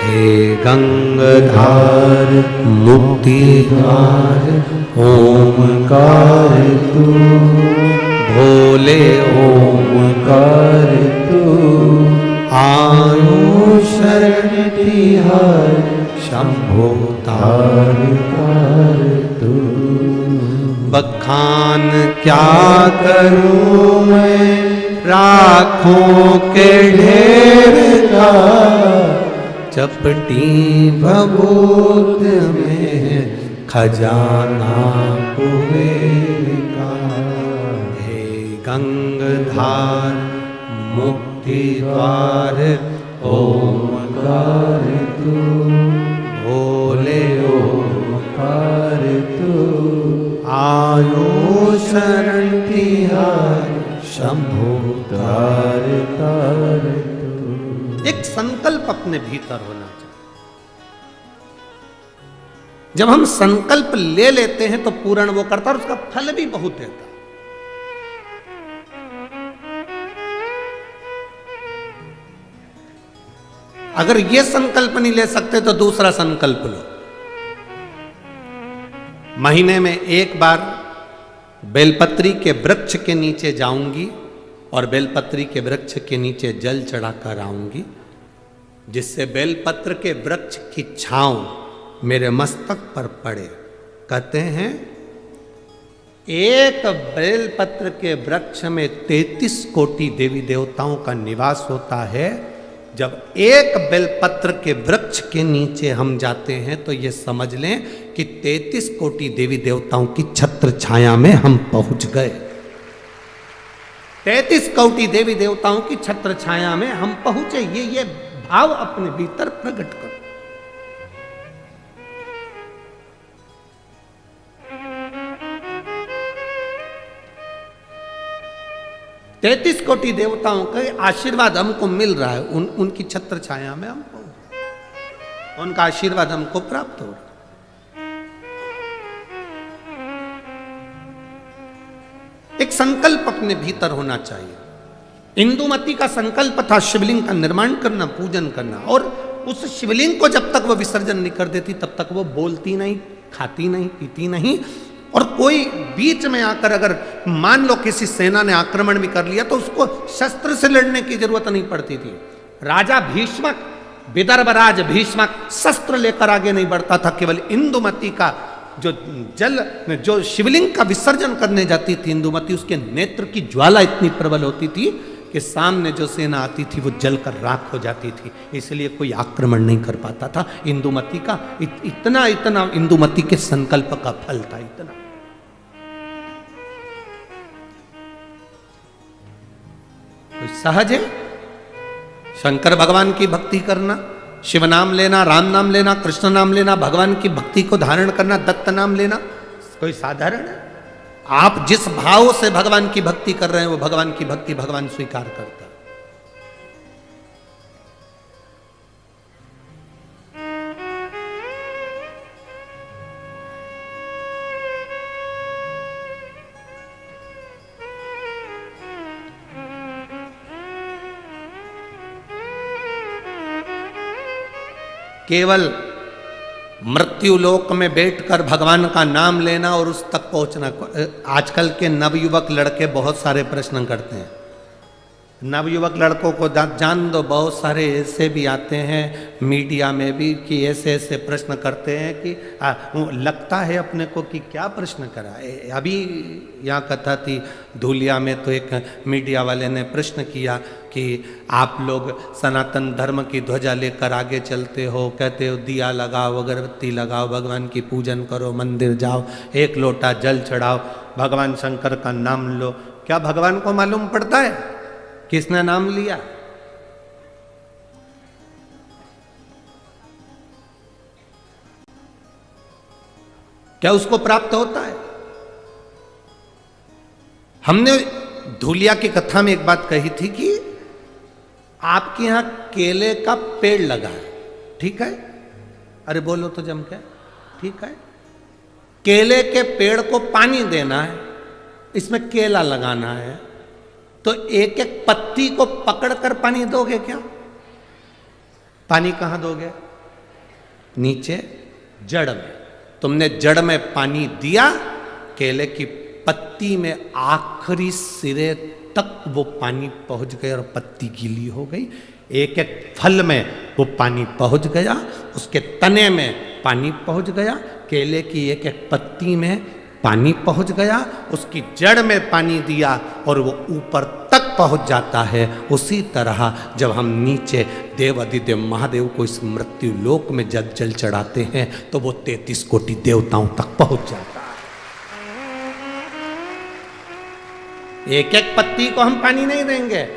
[SPEAKER 1] हे गंगाधार मुक्ति द्वार ओमकार तू, भोले ओमकार तू। आयो शरण तिहार शंभो तार तार तू। बखान क्या करूं मैं राखों के ढेर का, चपटी भभूत में खजाना कुबेर का। हे गंगाधार मुक्ति द्वार ओमकार तू, भोले ओमकार तू। आयो शरण तिहार शंभो तार तार तू। एक संकल्प अपने भीतर होना चाहिए। जब हम संकल्प ले लेते हैं तो पूर्ण वो करता है और उसका फल भी बहुत देता है। अगर ये संकल्प नहीं ले सकते तो दूसरा संकल्प लो। महीने में एक बार बेलपत्री के वृक्ष के नीचे जाऊंगी और बेलपत्री के वृक्ष के नीचे जल चढ़ाकर आऊंगी, जिससे बेलपत्र के वृक्ष की छांव मेरे मस्तक पर पड़े। कहते हैं एक बेलपत्र के वृक्ष में 33 कोटि देवी देवताओं का निवास होता है। जब एक बेलपत्र के वृक्ष के नीचे हम जाते हैं तो ये समझ लें कि 33 कोटि देवी देवताओं की छत्र छाया में हम पहुंच गए। 33 कोटि देवी देवताओं की छत्र छाया में हम पहुंचे। ये भाव अपने भीतर प्रकट करो। तैतीस कोटि देवताओं का आशीर्वाद हमको मिल रहा है। उनकी छत्र छाया में हम पहुंचे, उनका आशीर्वाद हमको प्राप्त हो रहा है। एक संकल्प अपने भीतर होना चाहिए। इंदुमती का संकल्प था शिवलिंग का निर्माण करना, पूजन करना, और उस शिवलिंग को जब तक वो विसर्जन नहीं कर देती तब तक वो बोलती नहीं, खाती नहीं, पीती नहीं। और कोई बीच में आकर अगर मान लो किसी सेना ने आक्रमण भी कर लिया तो उसको शस्त्र से लड़ने की जरूरत नहीं पड़ती थी। राजा भीष्मक, विदर्भराज भीष्मक शस्त्र लेकर आगे नहीं बढ़ता था। केवल इंदुमती का जो शिवलिंग का विसर्जन करने जाती थी इंदुमती, उसके नेत्र की ज्वाला इतनी प्रबल होती थी कि सामने जो सेना आती थी वो जलकर राख हो जाती थी। इसलिए कोई आक्रमण नहीं कर पाता था। इंदुमती का इतना इंदुमती के संकल्प का फल था। इतना कोई सहज है शंकर भगवान की भक्ति करना, शिव नाम लेना, राम नाम लेना, कृष्ण नाम लेना, भगवान की भक्ति को धारण करना, दत्त नाम लेना कोई साधारण है? आप जिस भाव से भगवान की भक्ति कर रहे हैं वो भगवान की भक्ति भगवान स्वीकार करता है। केवल मृत्यु लोक में बैठकर भगवान का नाम लेना और उस तक पहुंचना। आजकल के नवयुवक लड़के बहुत सारे प्रश्न करते हैं। नवयुवक लड़कों को जान दो, बहुत सारे ऐसे भी आते हैं मीडिया में भी कि ऐसे ऐसे प्रश्न करते हैं कि लगता है अपने को कि क्या प्रश्न करा। अभी यहाँ कथा थी धूलिया में, तो एक मीडिया वाले ने प्रश्न किया कि आप लोग सनातन धर्म की ध्वजा लेकर आगे चलते हो, कहते हो दिया लगाओ, अगरबत्ती लगाओ, भगवान की पूजन करो, मंदिर जाओ, एक लोटा जल चढ़ाओ, भगवान शंकर का नाम लो, क्या भगवान को मालूम पड़ता है किसने नाम लिया? क्या उसको प्राप्त होता है? हमने धूलिया की कथा में एक बात कही थी कि आपके यहां केले का पेड़ लगा है, ठीक है? अरे बोलो तो जम के, ठीक है? केले के पेड़ को पानी देना है, इसमें केला लगाना है, तो एक एक पत्ती को पकड़कर पानी दोगे क्या? पानी कहां दोगे? नीचे जड़ में। तुमने जड़ में पानी दिया, केले की पत्ती में आखिरी सिरे तक वो पानी पहुंच गया और पत्ती गीली हो गई। एक एक फल में वो पानी पहुंच गया, उसके तने में पानी पहुंच गया, केले की एक एक पत्ती में पानी पहुंच गया, उसकी जड़ में पानी दिया और वो ऊपर तक पहुंच जाता है। उसी तरह जब हम नीचे देव अधिदेव महादेव को इस मृत्यु लोक में जब जल चढ़ाते हैं तो वो 33 कोटि देवताओं तक पहुंच जाता है। एक एक पत्ती को हम पानी नहीं देंगे।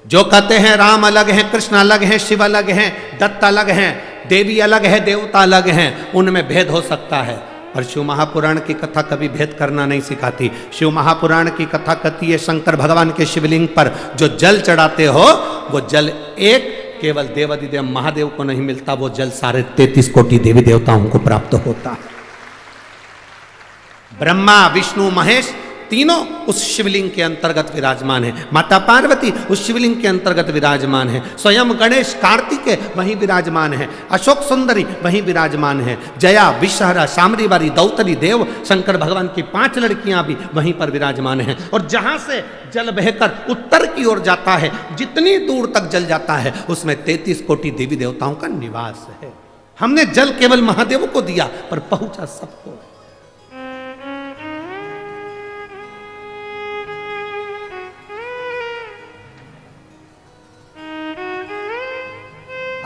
[SPEAKER 1] जो कहते हैं राम अलग हैं, कृष्ण अलग हैं, शिव अलग हैं, दत्त अलग हैं, देवी अलग है, देवता अलग हैं, उनमें भेद हो सकता है, और शिव महापुराण की कथा कभी भेद करना नहीं सिखाती। शिव महापुराण की कथा कहती है शंकर भगवान के शिवलिंग पर जो जल चढ़ाते हो वो जल एक केवल देवादिदेव महादेव को नहीं मिलता, वो जल सारे 33 कोटि देवी देवताओं को प्राप्त होता है। ब्रह्मा विष्णु महेश तीनों उस शिवलिंग के अंतर्गत विराजमान है। माता पार्वती उस शिवलिंग के अंतर्गत विराजमान है। स्वयं गणेश कार्तिकेय वहीं विराजमान है। अशोक सुंदरी वहीं विराजमान है। जया विषहरा शामरीवारी दौतरी देव शंकर भगवान की 5 लड़कियां भी वहीं पर विराजमान हैं। और जहां से जल बहकर उत्तर की ओर जाता है, जितनी दूर तक जल जाता है उसमें 33 कोटि देवी देवताओं का निवास है। हमने जल केवल महादेव को दिया पर पहुंचा सबको।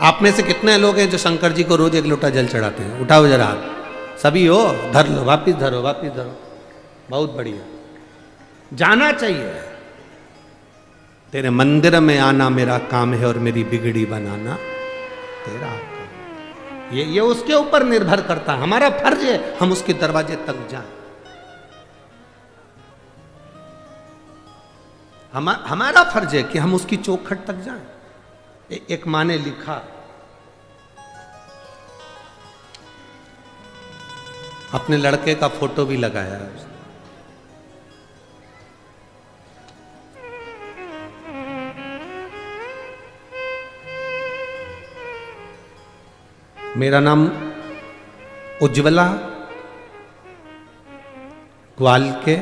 [SPEAKER 1] आप में से कितने लोग हैं जो शंकर जी को रोज 1 लोटा जल चढ़ाते हैं? उठाओ जरा हाथ। सभी हो? धर लो, वापिस धरो, वापिस धरो। बहुत बढ़िया, जाना चाहिए। तेरे मंदिर में आना मेरा काम है और मेरी बिगड़ी बनाना तेरा काम। ये उसके ऊपर निर्भर करता है। हमारा फर्ज है हम उसके दरवाजे तक जाएं। हमारा फर्ज है कि हम उसकी चौखट तक जाएं। एक माँ ने लिखा, अपने लड़के का फोटो भी लगाया है उसने। मेरा नाम उज्ज्वला ग्वालके,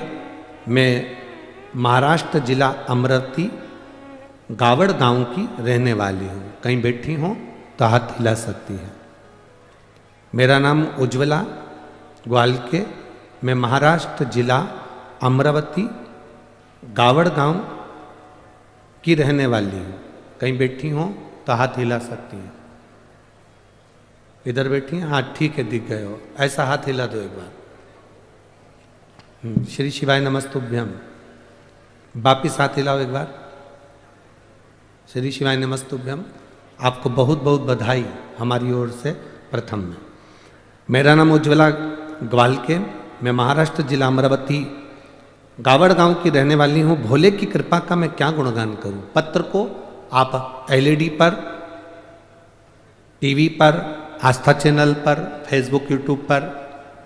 [SPEAKER 1] मैं महाराष्ट्र जिला अमरावती गावड़ गांव की रहने वाली हूँ। कहीं बैठी हो तो हाथ हिला सकती है। मेरा नाम उज्ज्वला ग्वालके, मैं महाराष्ट्र जिला अमरावती गावड़ गांव की रहने वाली हूँ। कहीं बैठी हो तो हाथ हिला सकती हैं। इधर बैठी हैं? हाँ ठीक है, दिख गए हो। ऐसा हाथ हिला दो एक बार। श्री शिवाय नमस्तुभ्यम। वापिस हाथ हिलाओ एक बार। श्री शिवाय नमस्तुभ्यम। आपको बहुत बहुत बधाई हमारी ओर से। प्रथम में मेरा नाम उज्ज्वला ग्वालके, मैं महाराष्ट्र जिला अमरावती गावड़ गांव की रहने वाली हूँ। भोले की कृपा का मैं क्या गुणगान करूँ। पत्र को आप LED पर, टीवी पर, आस्था चैनल पर, फेसबुक यूट्यूब पर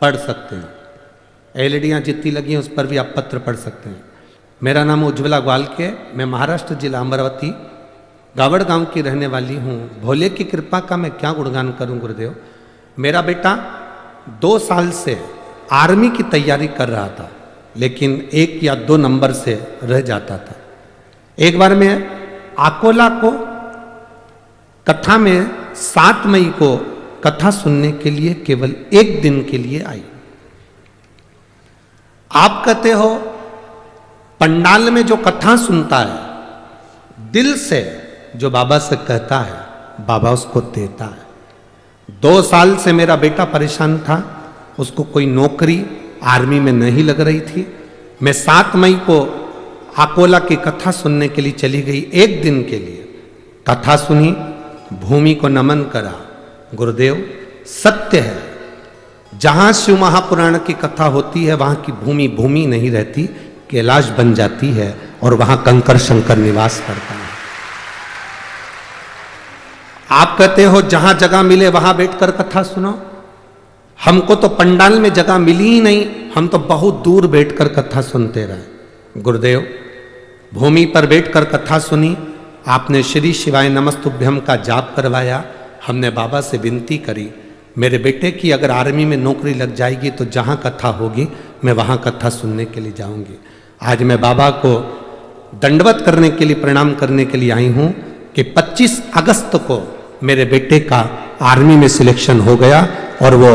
[SPEAKER 1] पढ़ सकते हैं। LED जितनी लगी हैं उस पर भी आप पत्र पढ़ सकते हैं। मेरा नाम उज्ज्वला ग्वालके, मैं महाराष्ट्र जिला अमरावती गावड़ गांव की रहने वाली हूँ। भोले की कृपा का मैं क्या गुणगान करूं गुरुदेव। मेरा बेटा 2 साल से आर्मी की तैयारी कर रहा था, लेकिन 1 या 2 नंबर से रह जाता था। एक बार मैं अकोला को कथा में 7 मई को कथा सुनने के लिए केवल 1 दिन के लिए आई। आप कहते हो पंडाल में जो कथा सुनता है, दिल से जो बाबा से कहता है, बाबा उसको देता है। 2 साल से मेरा बेटा परेशान था, उसको कोई नौकरी आर्मी में नहीं लग रही थी। मैं 7 मई को अकोला की कथा सुनने के लिए चली गई, 1 दिन के लिए कथा सुनी, भूमि को नमन करा। गुरुदेव सत्य है, जहां शिव महापुराण की कथा होती है वहां की भूमि भूमि नहीं रहती, कैलाश बन जाती है और वहां कंकर शंकर निवास करता है। आप कहते हो जहां जगह मिले वहां बैठकर कथा सुनो। हमको तो पंडाल में जगह मिली ही नहीं, हम तो बहुत दूर बैठकर कथा सुनते रहे। गुरुदेव भूमि पर बैठकर कथा सुनी, आपने श्री शिवाय नमस्तुभ्यम का जाप करवाया। हमने बाबा से विनती करी, मेरे बेटे की अगर आर्मी में नौकरी लग जाएगी तो जहां कथा होगी मैं वहां कथा सुनने के लिए जाऊंगी। आज मैं बाबा को दंडवत करने के लिए, प्रणाम करने के लिए आई हूं कि 25 अगस्त को मेरे बेटे का आर्मी में सिलेक्शन हो गया और वो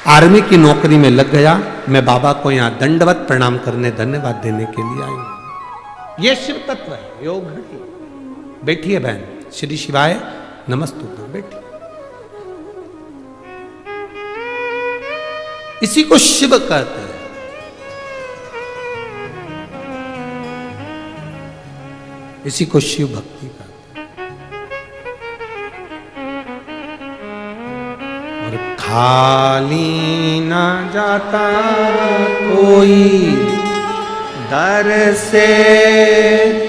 [SPEAKER 1] आर्मी की नौकरी में लग गया। मैं बाबा को यहाँ दंडवत प्रणाम करने, धन्यवाद देने के लिए आई हूं। ये शिव तत्व है, योग घड़ी। बैठिए बहन, श्री शिवाय नमस्तुभ्यम, बैठिए। इसी को शिव कहते हैं। इसी को शिव भक्ति कहते हैं। और खाली ना जाता कोई दर से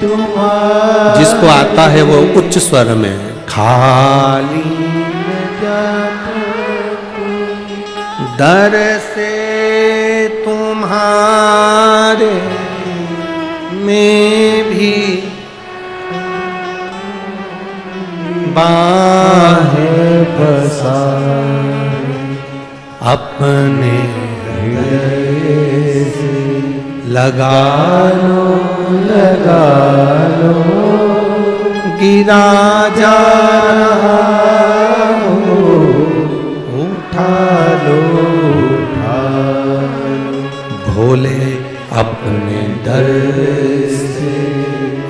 [SPEAKER 1] तुम्हारा, जिसको आता है वो उच्च स्वर में खाली न जाता दर से तुम्हारे में भी बाहें बसाए, अपने हृदय से लगा लो गिरा जा रहा हो, उठा लो भोले अपने दर से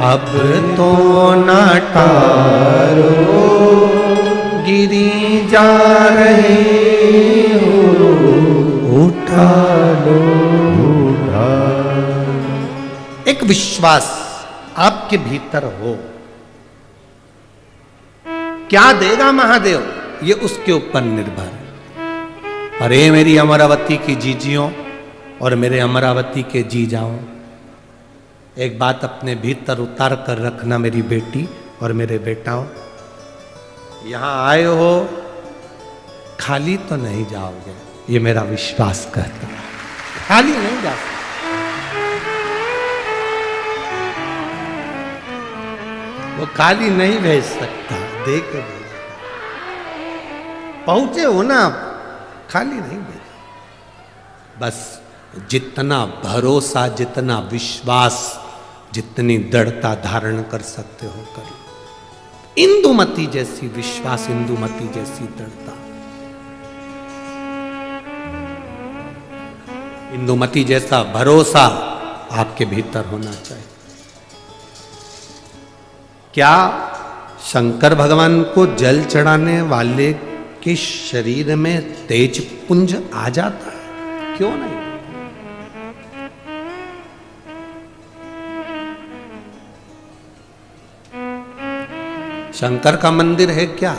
[SPEAKER 1] अब तो न टारो, गिरी जा रहे हो, उठा लो। एक विश्वास आपके भीतर हो, क्या देगा महादेव ये उसके ऊपर निर्भर है। अरे मेरी अमरावती की जीजियों और मेरे अमरावती के जी जाओ, एक बात अपने भीतर उतार कर रखना, मेरी बेटी और मेरे बेटाओं, यहां आए हो खाली तो नहीं जाओगे, ये मेरा विश्वास कहता है। खाली नहीं जा सकते। वो खाली नहीं भेज सकता, दे के भेज। पहुंचे हो ना आप, खाली नहीं भेज। बस जितना भरोसा, जितना विश्वास, जितनी दृढ़ता धारण कर सकते हो कर लो। इंदुमती जैसी विश्वास, इंदुमती जैसी दृढ़ता, इंदुमती जैसा भरोसा आपके भीतर होना चाहिए। क्या शंकर भगवान को जल चढ़ाने वाले के शरीर में तेज पुंज आ जाता है? क्यों नहीं? शंकर का मंदिर है क्या?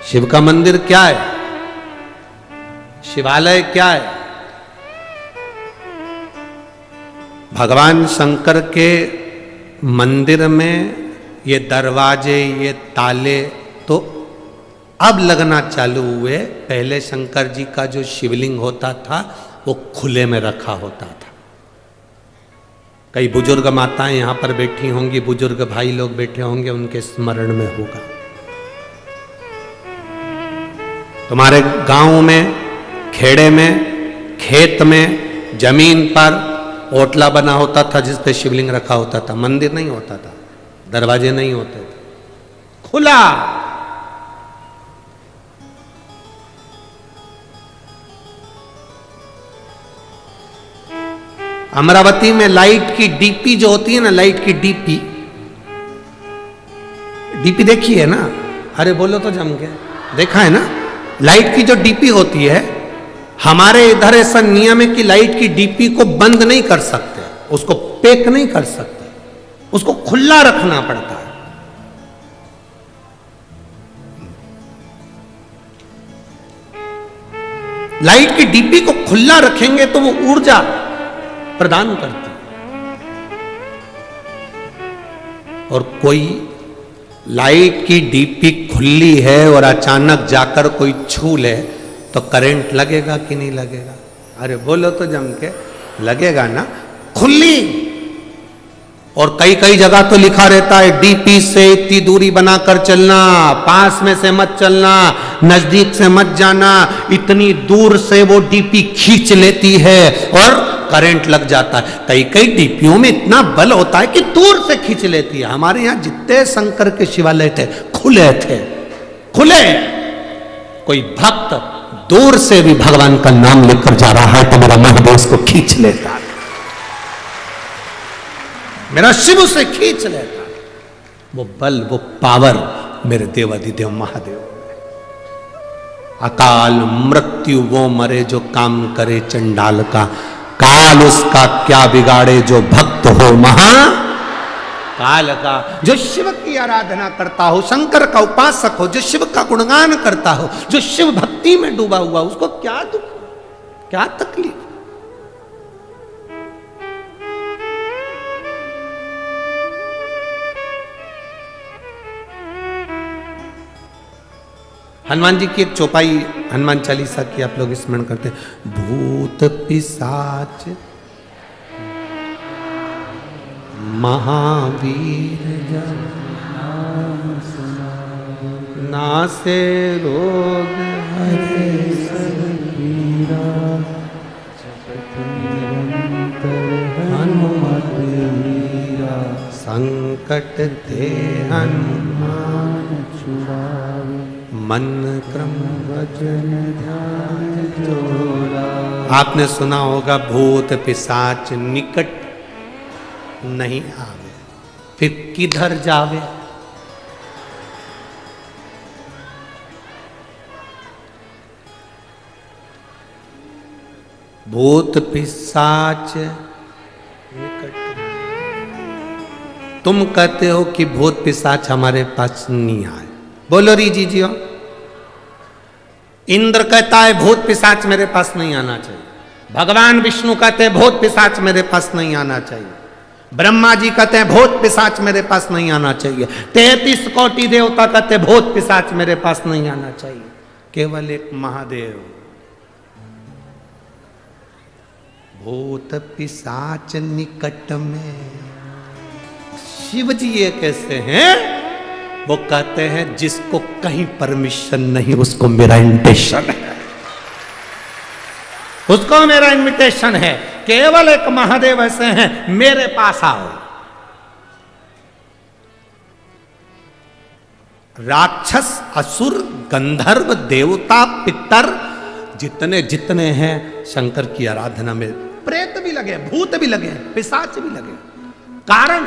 [SPEAKER 1] शिव का मंदिर क्या है? शिवालय क्या है? भगवान शंकर के मंदिर में ये दरवाजे, ये ताले तो अब लगना चालू हुए। पहले शंकर जी का जो शिवलिंग होता था वो खुले में रखा होता था। कई बुजुर्ग माताएं यहाँ पर बैठी होंगी, बुजुर्ग भाई लोग बैठे होंगे, उनके स्मरण में होगा। तुम्हारे गांव में, खेड़े में, खेत में, जमीन पर ओटला बना होता था जिस पे शिवलिंग रखा होता था। मंदिर नहीं होता था, दरवाजे नहीं होते थे, खुला। अमरावती में लाइट की डीपी जो होती है ना, लाइट की डीपी देखी है ना? अरे बोलो तो जम के, देखा है ना? लाइट की जो डीपी होती है, हमारे इधर ऐसा नियम है कि लाइट की डीपी को बंद नहीं कर सकते, उसको पैक नहीं कर सकते, उसको खुला रखना पड़ता है। लाइट की डीपी को खुला रखेंगे तो वो ऊर्जा प्रदान करती है। और कोई लाइट की डीपी खुली है और अचानक जाकर कोई छू ले तो करंट लगेगा कि नहीं लगेगा? अरे बोलो तो जम के, लगेगा ना, खुली। और कई कई जगह तो लिखा रहता है डीपी से इतनी दूरी बनाकर चलना, पास में से मत चलना, नजदीक से मत जाना, इतनी दूर से वो डीपी खींच लेती है और करंट लग जाता है। कई कई डीपियों में इतना बल होता है कि दूर से खींच लेती है। हमारे यहां जितने शंकर के शिवालय थे खुले थे, खुले। कोई भक्त दूर से भी भगवान का नाम लेकर जा रहा है तो मेरा महादेव उसको खींच लेता है, मेरा शिव उसे खींच लेता है। वो बल, वो पावर मेरे देवाधिदेव महादेव। अकाल मृत्यु वो मरे जो काम करे चंडाल का, काल उसका क्या बिगाड़े जो भक्त हो महा काल का। जो शिव की आराधना करता हो, शंकर का उपासक हो, जो शिव का गुणगान करता हो, जो शिव भक्ति में डूबा हुआ, उसको क्या दुख, क्या तकलीफ? हनुमान जी की एक चौपाई हनुमान चालीसा की आप लोग स्मरण करते हैं। भूत पिशाच महावीर नासे रोग हरे सब पीरा, हनुमत वीरा संकट ते हनुमान छुड़ावे, मन क्रम वचन ध्यान जोड़ा। आपने सुना होगा भूत पिशाच निकट नहीं आवे, फिर किधर जावे? भूत पिशाच निकट। तुम कहते हो कि भूत पिशाच हमारे पास नहीं आए, बोलो री जी जियो। इंद्र कहता है भूत पिशाच मेरे पास नहीं आना चाहिए, भगवान विष्णु कहते हैं भूत पिशाच मेरे पास नहीं आना चाहिए, ब्रह्मा जी कहते हैं भूत पिशाच मेरे पास नहीं आना चाहिए, 33 कोटि देवता कहते हैं भूत पिशाच मेरे पास नहीं आना चाहिए। केवल एक महादेव। भूत पिशाच निकट में। शिव जी ये कैसे हैं? वो कहते हैं जिसको कहीं परमिशन नहीं उसको मेरा इन्विटेशन है, उसको मेरा इन्विटेशन है। केवल एक महादेव ऐसे हैं, मेरे पास आओ। राक्षस, असुर, गंधर्व, देवता, पितर जितने जितने हैं शंकर की आराधना में, प्रेत भी लगे, भूत भी लगे, पिशाच भी लगे। कारण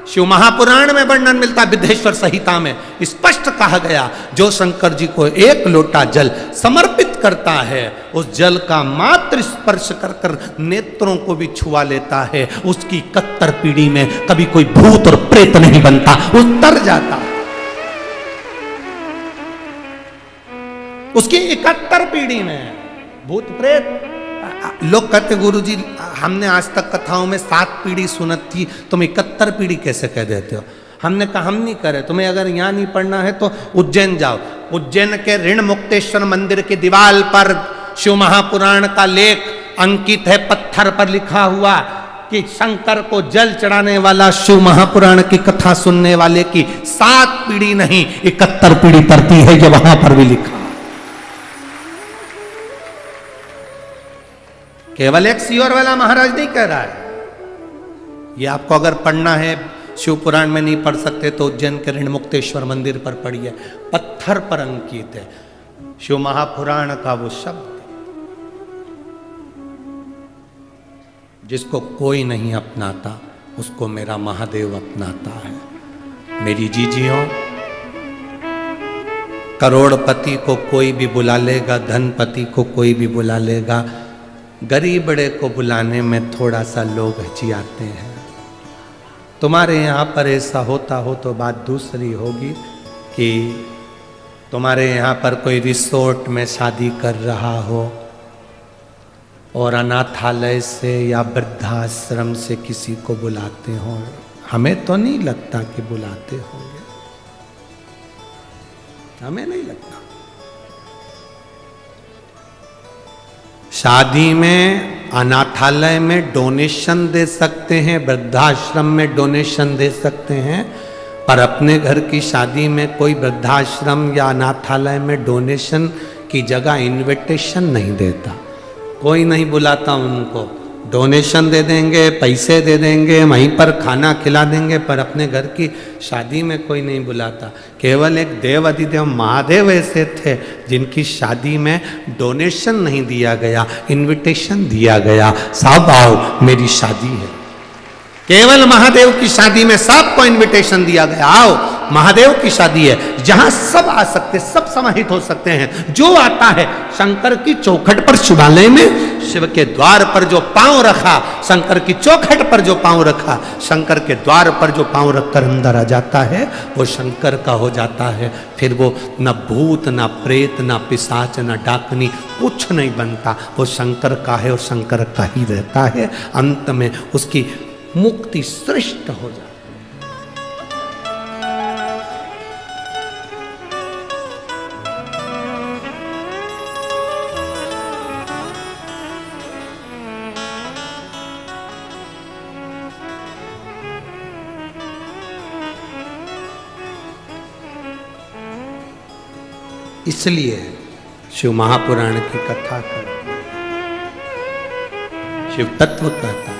[SPEAKER 1] शिव महापुराण में वर्णन मिलता, विद्धेश्वर संहिता में स्पष्ट कहा गया, जो शंकर जी को एक लोटा जल समर्पित करता है, उस जल का मात्र स्पर्श कर कर नेत्रों को भी छुआ लेता है, उसकी 71 पीढ़ी में कभी कोई भूत और प्रेत नहीं बनता, उतर जाता। उसकी 71 पीढ़ी में भूत प्रेत। लोग कहते गुरुजी हमने आज तक कथाओं में 7 पीढ़ी सुनत थी, तुम 71 पीढ़ी कैसे कह देते हो? हमने कहा हम नहीं करे, तुम्हें अगर यहाँ नहीं पढ़ना है तो उज्जैन जाओ। उज्जैन के ऋण मुक्तेश्वर मंदिर की दीवार पर शिव महापुराण का लेख अंकित है, पत्थर पर लिखा हुआ। कि शंकर को जल चढ़ाने वाला शिव महापुराण की कथा सुनने वाले की 7 पीढ़ी नहीं 71 पीढ़ी तरती है, ये वहां पर भी लिखा। केवल एक सीहोर वाला महाराज नहीं कह रहा है, ये आपको अगर पढ़ना है, शिव पुराण में नहीं पढ़ सकते तो उज्जैन के ऋणमुक्तेश्वर मंदिर पर पढ़िए, पत्थर पर अंकित है शिव महापुराण का वो शब्द, जिसको कोई नहीं अपनाता उसको मेरा महादेव अपनाता है। मेरी जीजियों, करोड़पति को कोई भी बुला लेगा, धनपति को कोई भी बुला लेगा, गरीब बड़े को बुलाने में थोड़ा सा लोग हिचकिचाते हैं। तुम्हारे यहाँ पर ऐसा होता हो तो बात दूसरी होगी कि तुम्हारे यहाँ पर कोई रिसोर्ट में शादी कर रहा हो और अनाथालय से या वृद्धाश्रम से किसी को बुलाते हो, हमें तो नहीं लगता कि बुलाते होंगे, हमें नहीं लगता। शादी में, अनाथालय में डोनेशन दे सकते हैं, वृद्धाश्रम में डोनेशन दे सकते हैं, पर अपने घर की शादी में कोई वृद्धाश्रम या अनाथालय में डोनेशन की जगह इनविटेशन नहीं देता, कोई नहीं बुलाता उनको। डोनेशन दे देंगे, पैसे दे देंगे, वहीं पर खाना खिला देंगे, पर अपने घर की शादी में कोई नहीं बुलाता। केवल एक देव अधिदेव महादेव ऐसे थे जिनकी शादी में डोनेशन नहीं दिया गया, इनविटेशन दिया गया, साहब आओ मेरी शादी है। केवल महादेव की शादी में सबको इनविटेशन दिया गया, आओ महादेव की शादी है, जहां सब आ सकते, सब समाहित हो सकते हैं। जो आता है शंकर की चौखट पर, शिवालय में शिव के द्वार पर जो पांव रखा, शंकर की चौखट पर जो पांव रखा, शंकर के द्वार पर जो पांव रखकर अंदर आ जाता है वो शंकर का हो जाता है। फिर वो न भूत, न प्रेत, न पिशाच, न डाकनी, कुछ नहीं बनता, वो शंकर का है और शंकर का ही रहता है। अंत में उसकी मुक्ति श्रेष्ठ हो जाती है। इसलिए शिव महापुराण की कथा करते, शिव तत्व कहता है।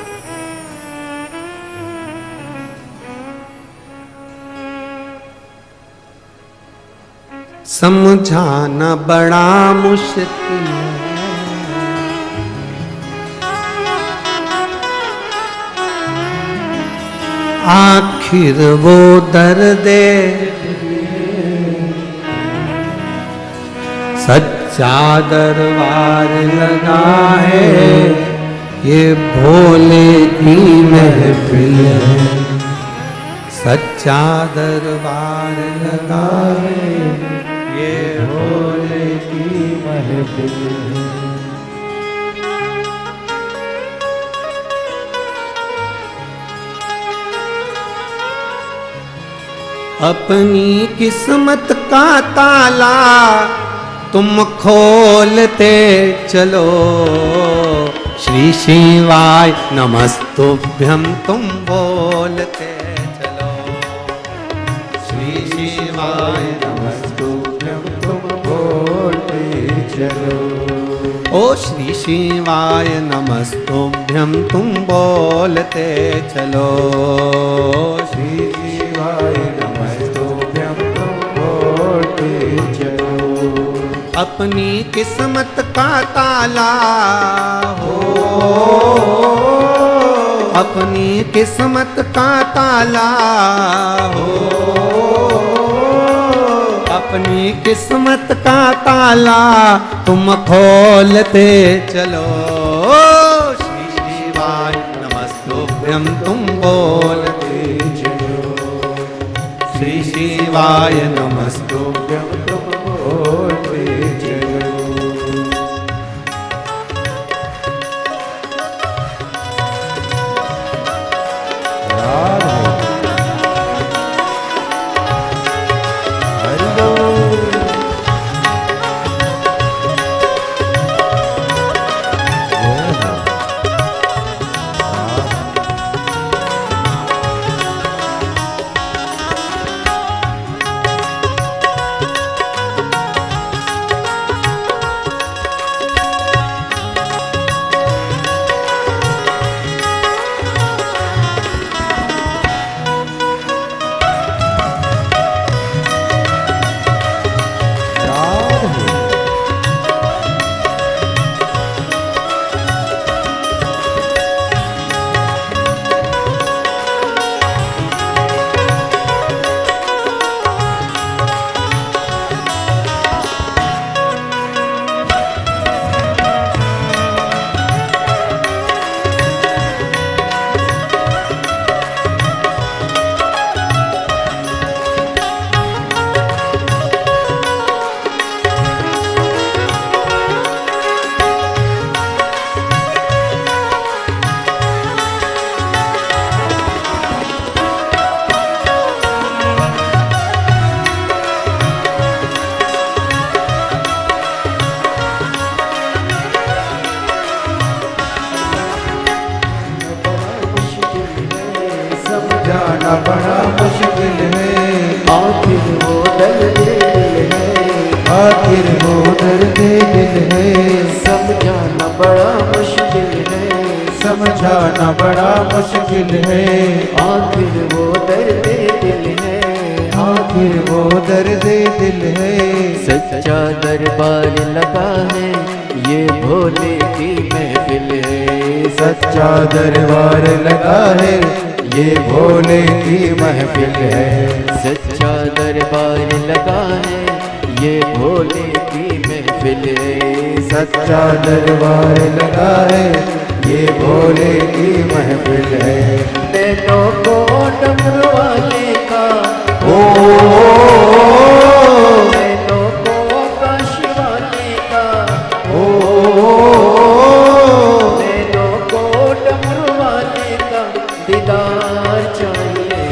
[SPEAKER 1] समझाना बड़ा मुश्किल है, आखिर वो दर्दे सच्चा दरबार लगा है, ये भोले की महफिल है, सच्चा दरबार लगा है, ये भोले की महफिल है। अपनी किस्मत का ताला तुम खोलते चलो, श्री शिवाय नमस्तुभ्यं तुम बोलते चलो, श्री शिवाय नमस्तुभ्यं तुम बोलते चलो, ओ श्री शिवाय नमस्तुभ्यं तुम बोलते चलो, श्री शिवाय नमस्तुभ्यं तुम बोलते चलो। अपनी किस्मत का ताला हो, अपनी किस्मत का ताला हो, अपनी किस्मत का ताला तुम खोलते चलो, श्री शिवाय नमस्तुभ्यं तुम बोलते चलो, श्री शिवाय नमस्तुभ्यं तुम बोलते चलो।
[SPEAKER 2] आखिर वो दर्द दिल है,
[SPEAKER 3] समझाना बड़ा मुश्किल है,
[SPEAKER 2] समझाना बड़ा मुश्किल है,
[SPEAKER 3] आखिर वो दर्द दिल है,
[SPEAKER 2] आखिर वो दर्द दिल है।
[SPEAKER 3] सच्चा दरबार लगा है, ये भोले की महफिल है,
[SPEAKER 2] सच्चा दरबार लगा है, ये भोले की महफिल है,
[SPEAKER 3] सच्चा दरबार लगा है, ये भोले की महफिल है,
[SPEAKER 2] सच्चा दरबार लगा है, ये भोले की महफिल है।
[SPEAKER 3] नैनों को डमरू वाले का,
[SPEAKER 2] ओ
[SPEAKER 3] नैनों को काश वाले का,
[SPEAKER 2] ओ
[SPEAKER 3] नैनों को डमरू वाले का दीदार चाहिए,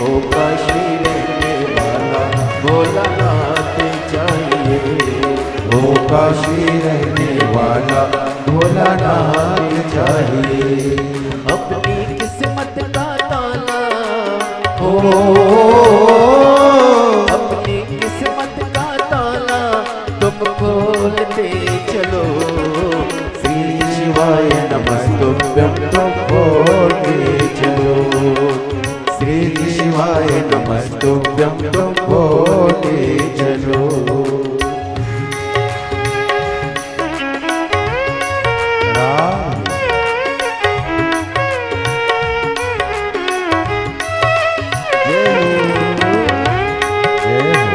[SPEAKER 3] ओ काशी रहने वाला भोलानाथ चाहिए,
[SPEAKER 2] ओ काशी रहने वाला भोलानाथ चाहिए।
[SPEAKER 3] अपनी किस्मत का ताला,
[SPEAKER 2] ओ
[SPEAKER 3] अपनी किस्मत का ताला तुम खोलते चलो,
[SPEAKER 2] श्री शिवाय नमस्तुभ्यं तुम बोलते चलो, श्री शिवाय नमस्तुभ्यं तुम बोलते चलो। राम जय हो, जय हो।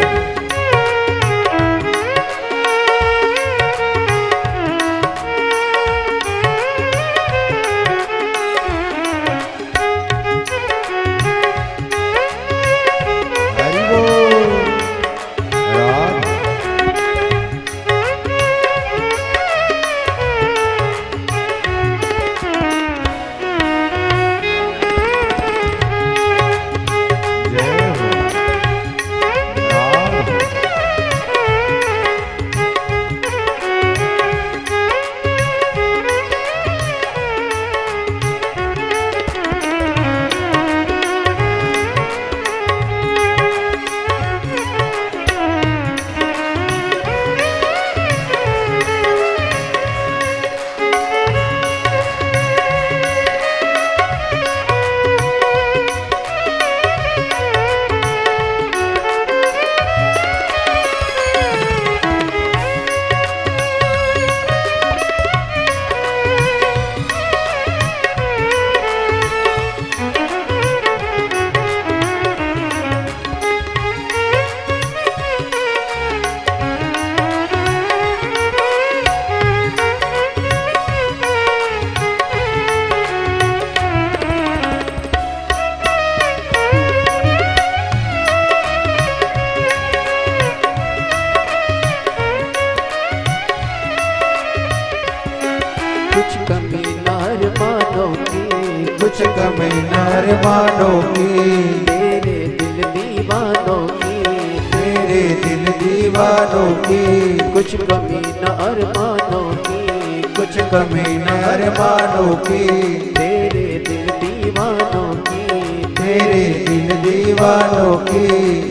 [SPEAKER 2] हरि बोल। राम जय हो, राम
[SPEAKER 3] कुछ कमी नार मानो की,
[SPEAKER 2] कुछ कमी नार मानो की,
[SPEAKER 3] मेरे दिल दीवानों की,
[SPEAKER 2] मेरे दिल दीवानों की,
[SPEAKER 3] कुछ कमी नार मानो की,
[SPEAKER 2] कुछ कमी नार मानो की,
[SPEAKER 3] मेरे दिल दीवानों की,
[SPEAKER 2] मेरे दिल दीवानों की।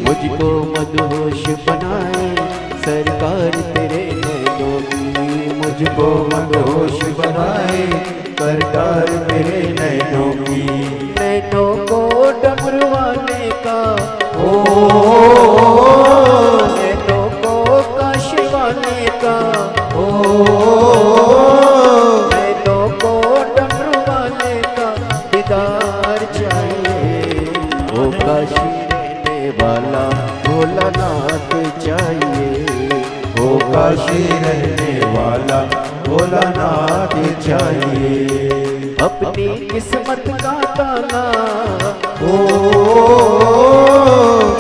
[SPEAKER 3] मुझको मदहोश बनाए सरकार तेरे नैनों की,
[SPEAKER 2] मुझको मदहोश बनाए सरकार मेरे नैनों की।
[SPEAKER 3] नैनों को डमरू वाले का,
[SPEAKER 2] ओ
[SPEAKER 3] नैनों को काश वाले का,
[SPEAKER 2] ओ
[SPEAKER 3] नैनों को डमरू वाले का दीदार चाहिए, ओ काशी रहने वाला भोलानाथ चाहिए,
[SPEAKER 2] ओ काशी रहने वाला भोलानाथ चाहिए।
[SPEAKER 3] अपनी किस्मत का ताला,
[SPEAKER 2] ओ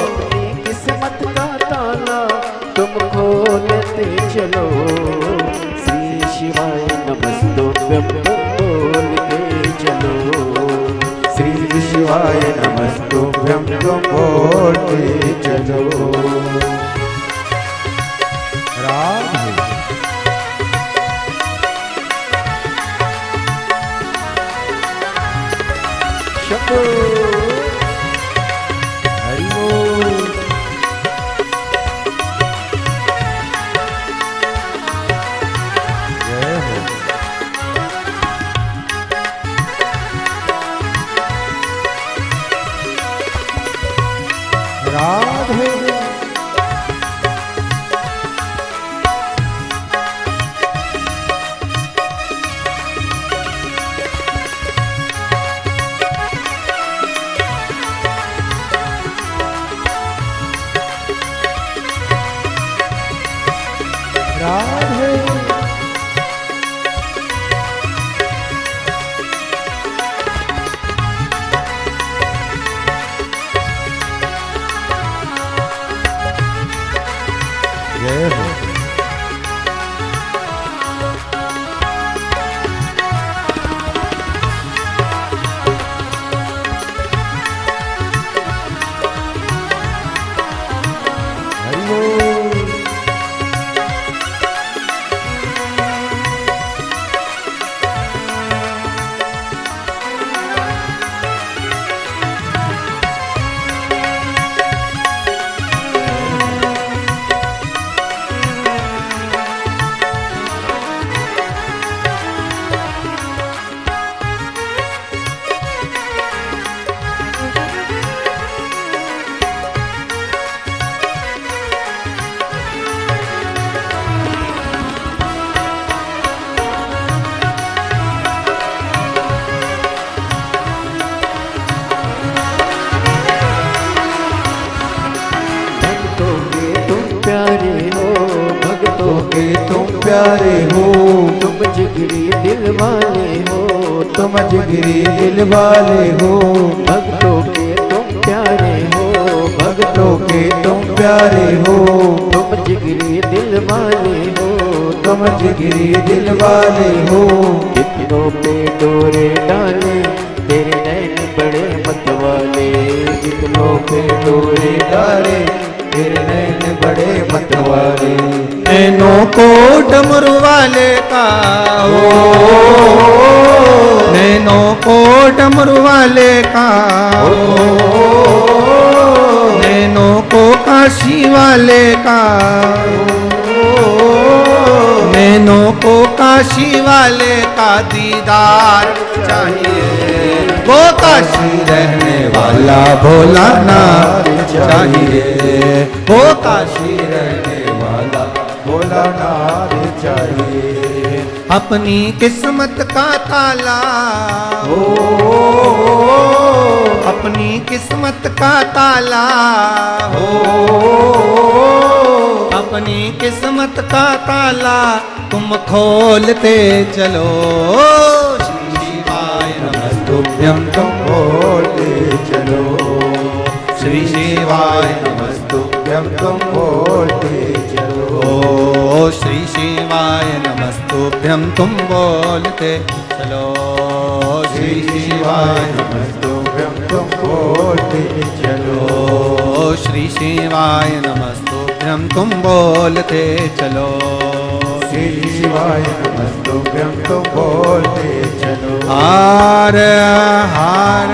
[SPEAKER 3] अपनी किस्मत का ताला तुम खोलते चलो, श्री शिवाय नमस्तुभ्यं तुम बोलते चलो,
[SPEAKER 2] श्री शिवाय नमस्तुभ्यं तुम बोलते चलो। राम
[SPEAKER 3] शंभो
[SPEAKER 2] हरि बोल। राधे। जय हो। हरि बोल।
[SPEAKER 3] भक्तों के तुम प्यारे हो, भक्तों
[SPEAKER 2] के तुम प्यारे हो,
[SPEAKER 3] तुम जिगरी दिल वाले हो,
[SPEAKER 2] तुम जिगरी दिल वाले हो,
[SPEAKER 3] भक्तों के तुम प्यारे हो,
[SPEAKER 2] भक्तों के तुम प्यारे हो,
[SPEAKER 3] तुम जिगरी दिल वाले हो,
[SPEAKER 2] तुम जिगरी दिल वाले हो।
[SPEAKER 3] कितनों पे डोरे डाले तेरे नैन बड़े मतवाले, कितनों पे डोरे
[SPEAKER 2] डाले तेरे नैन बड़े मतवाले,
[SPEAKER 1] नैनों को डमरू वाले का हो, नैनों को डमरू वाले का हो, नैनों को काशी वाले का, नैनों को काशी वाले का दीदार चाहिए, वो काशी रहने वाला भोलानाथ चाहिए, वो काशी रहने वाला
[SPEAKER 2] भोलानाथ चाहिए।
[SPEAKER 1] अपनी किस्मत का ताला
[SPEAKER 2] हो,
[SPEAKER 1] अपनी किस्मत का ताला हो, अपनी किस्मत का ताला तुम खोलते चलो, श्री शिवाय नमस्तुभ्यं
[SPEAKER 2] तुम बोलते चलो,
[SPEAKER 1] श्री शिवाय
[SPEAKER 2] नमस्तुभ्यं तुम बोलते चलो,
[SPEAKER 1] ओ श्री शिवाय नमस्तुभ्यं तुम बोलते चलो, श्री शिवाय
[SPEAKER 2] नमस्तुभ्यं तुम बोलते चलो,
[SPEAKER 1] ओ श्री शिवाय नमस्तुभ्यं तुम बोलते चलो,
[SPEAKER 2] श्री शिवाय नमस्तुभ्यं तुम बोलते चलो।
[SPEAKER 1] हार हार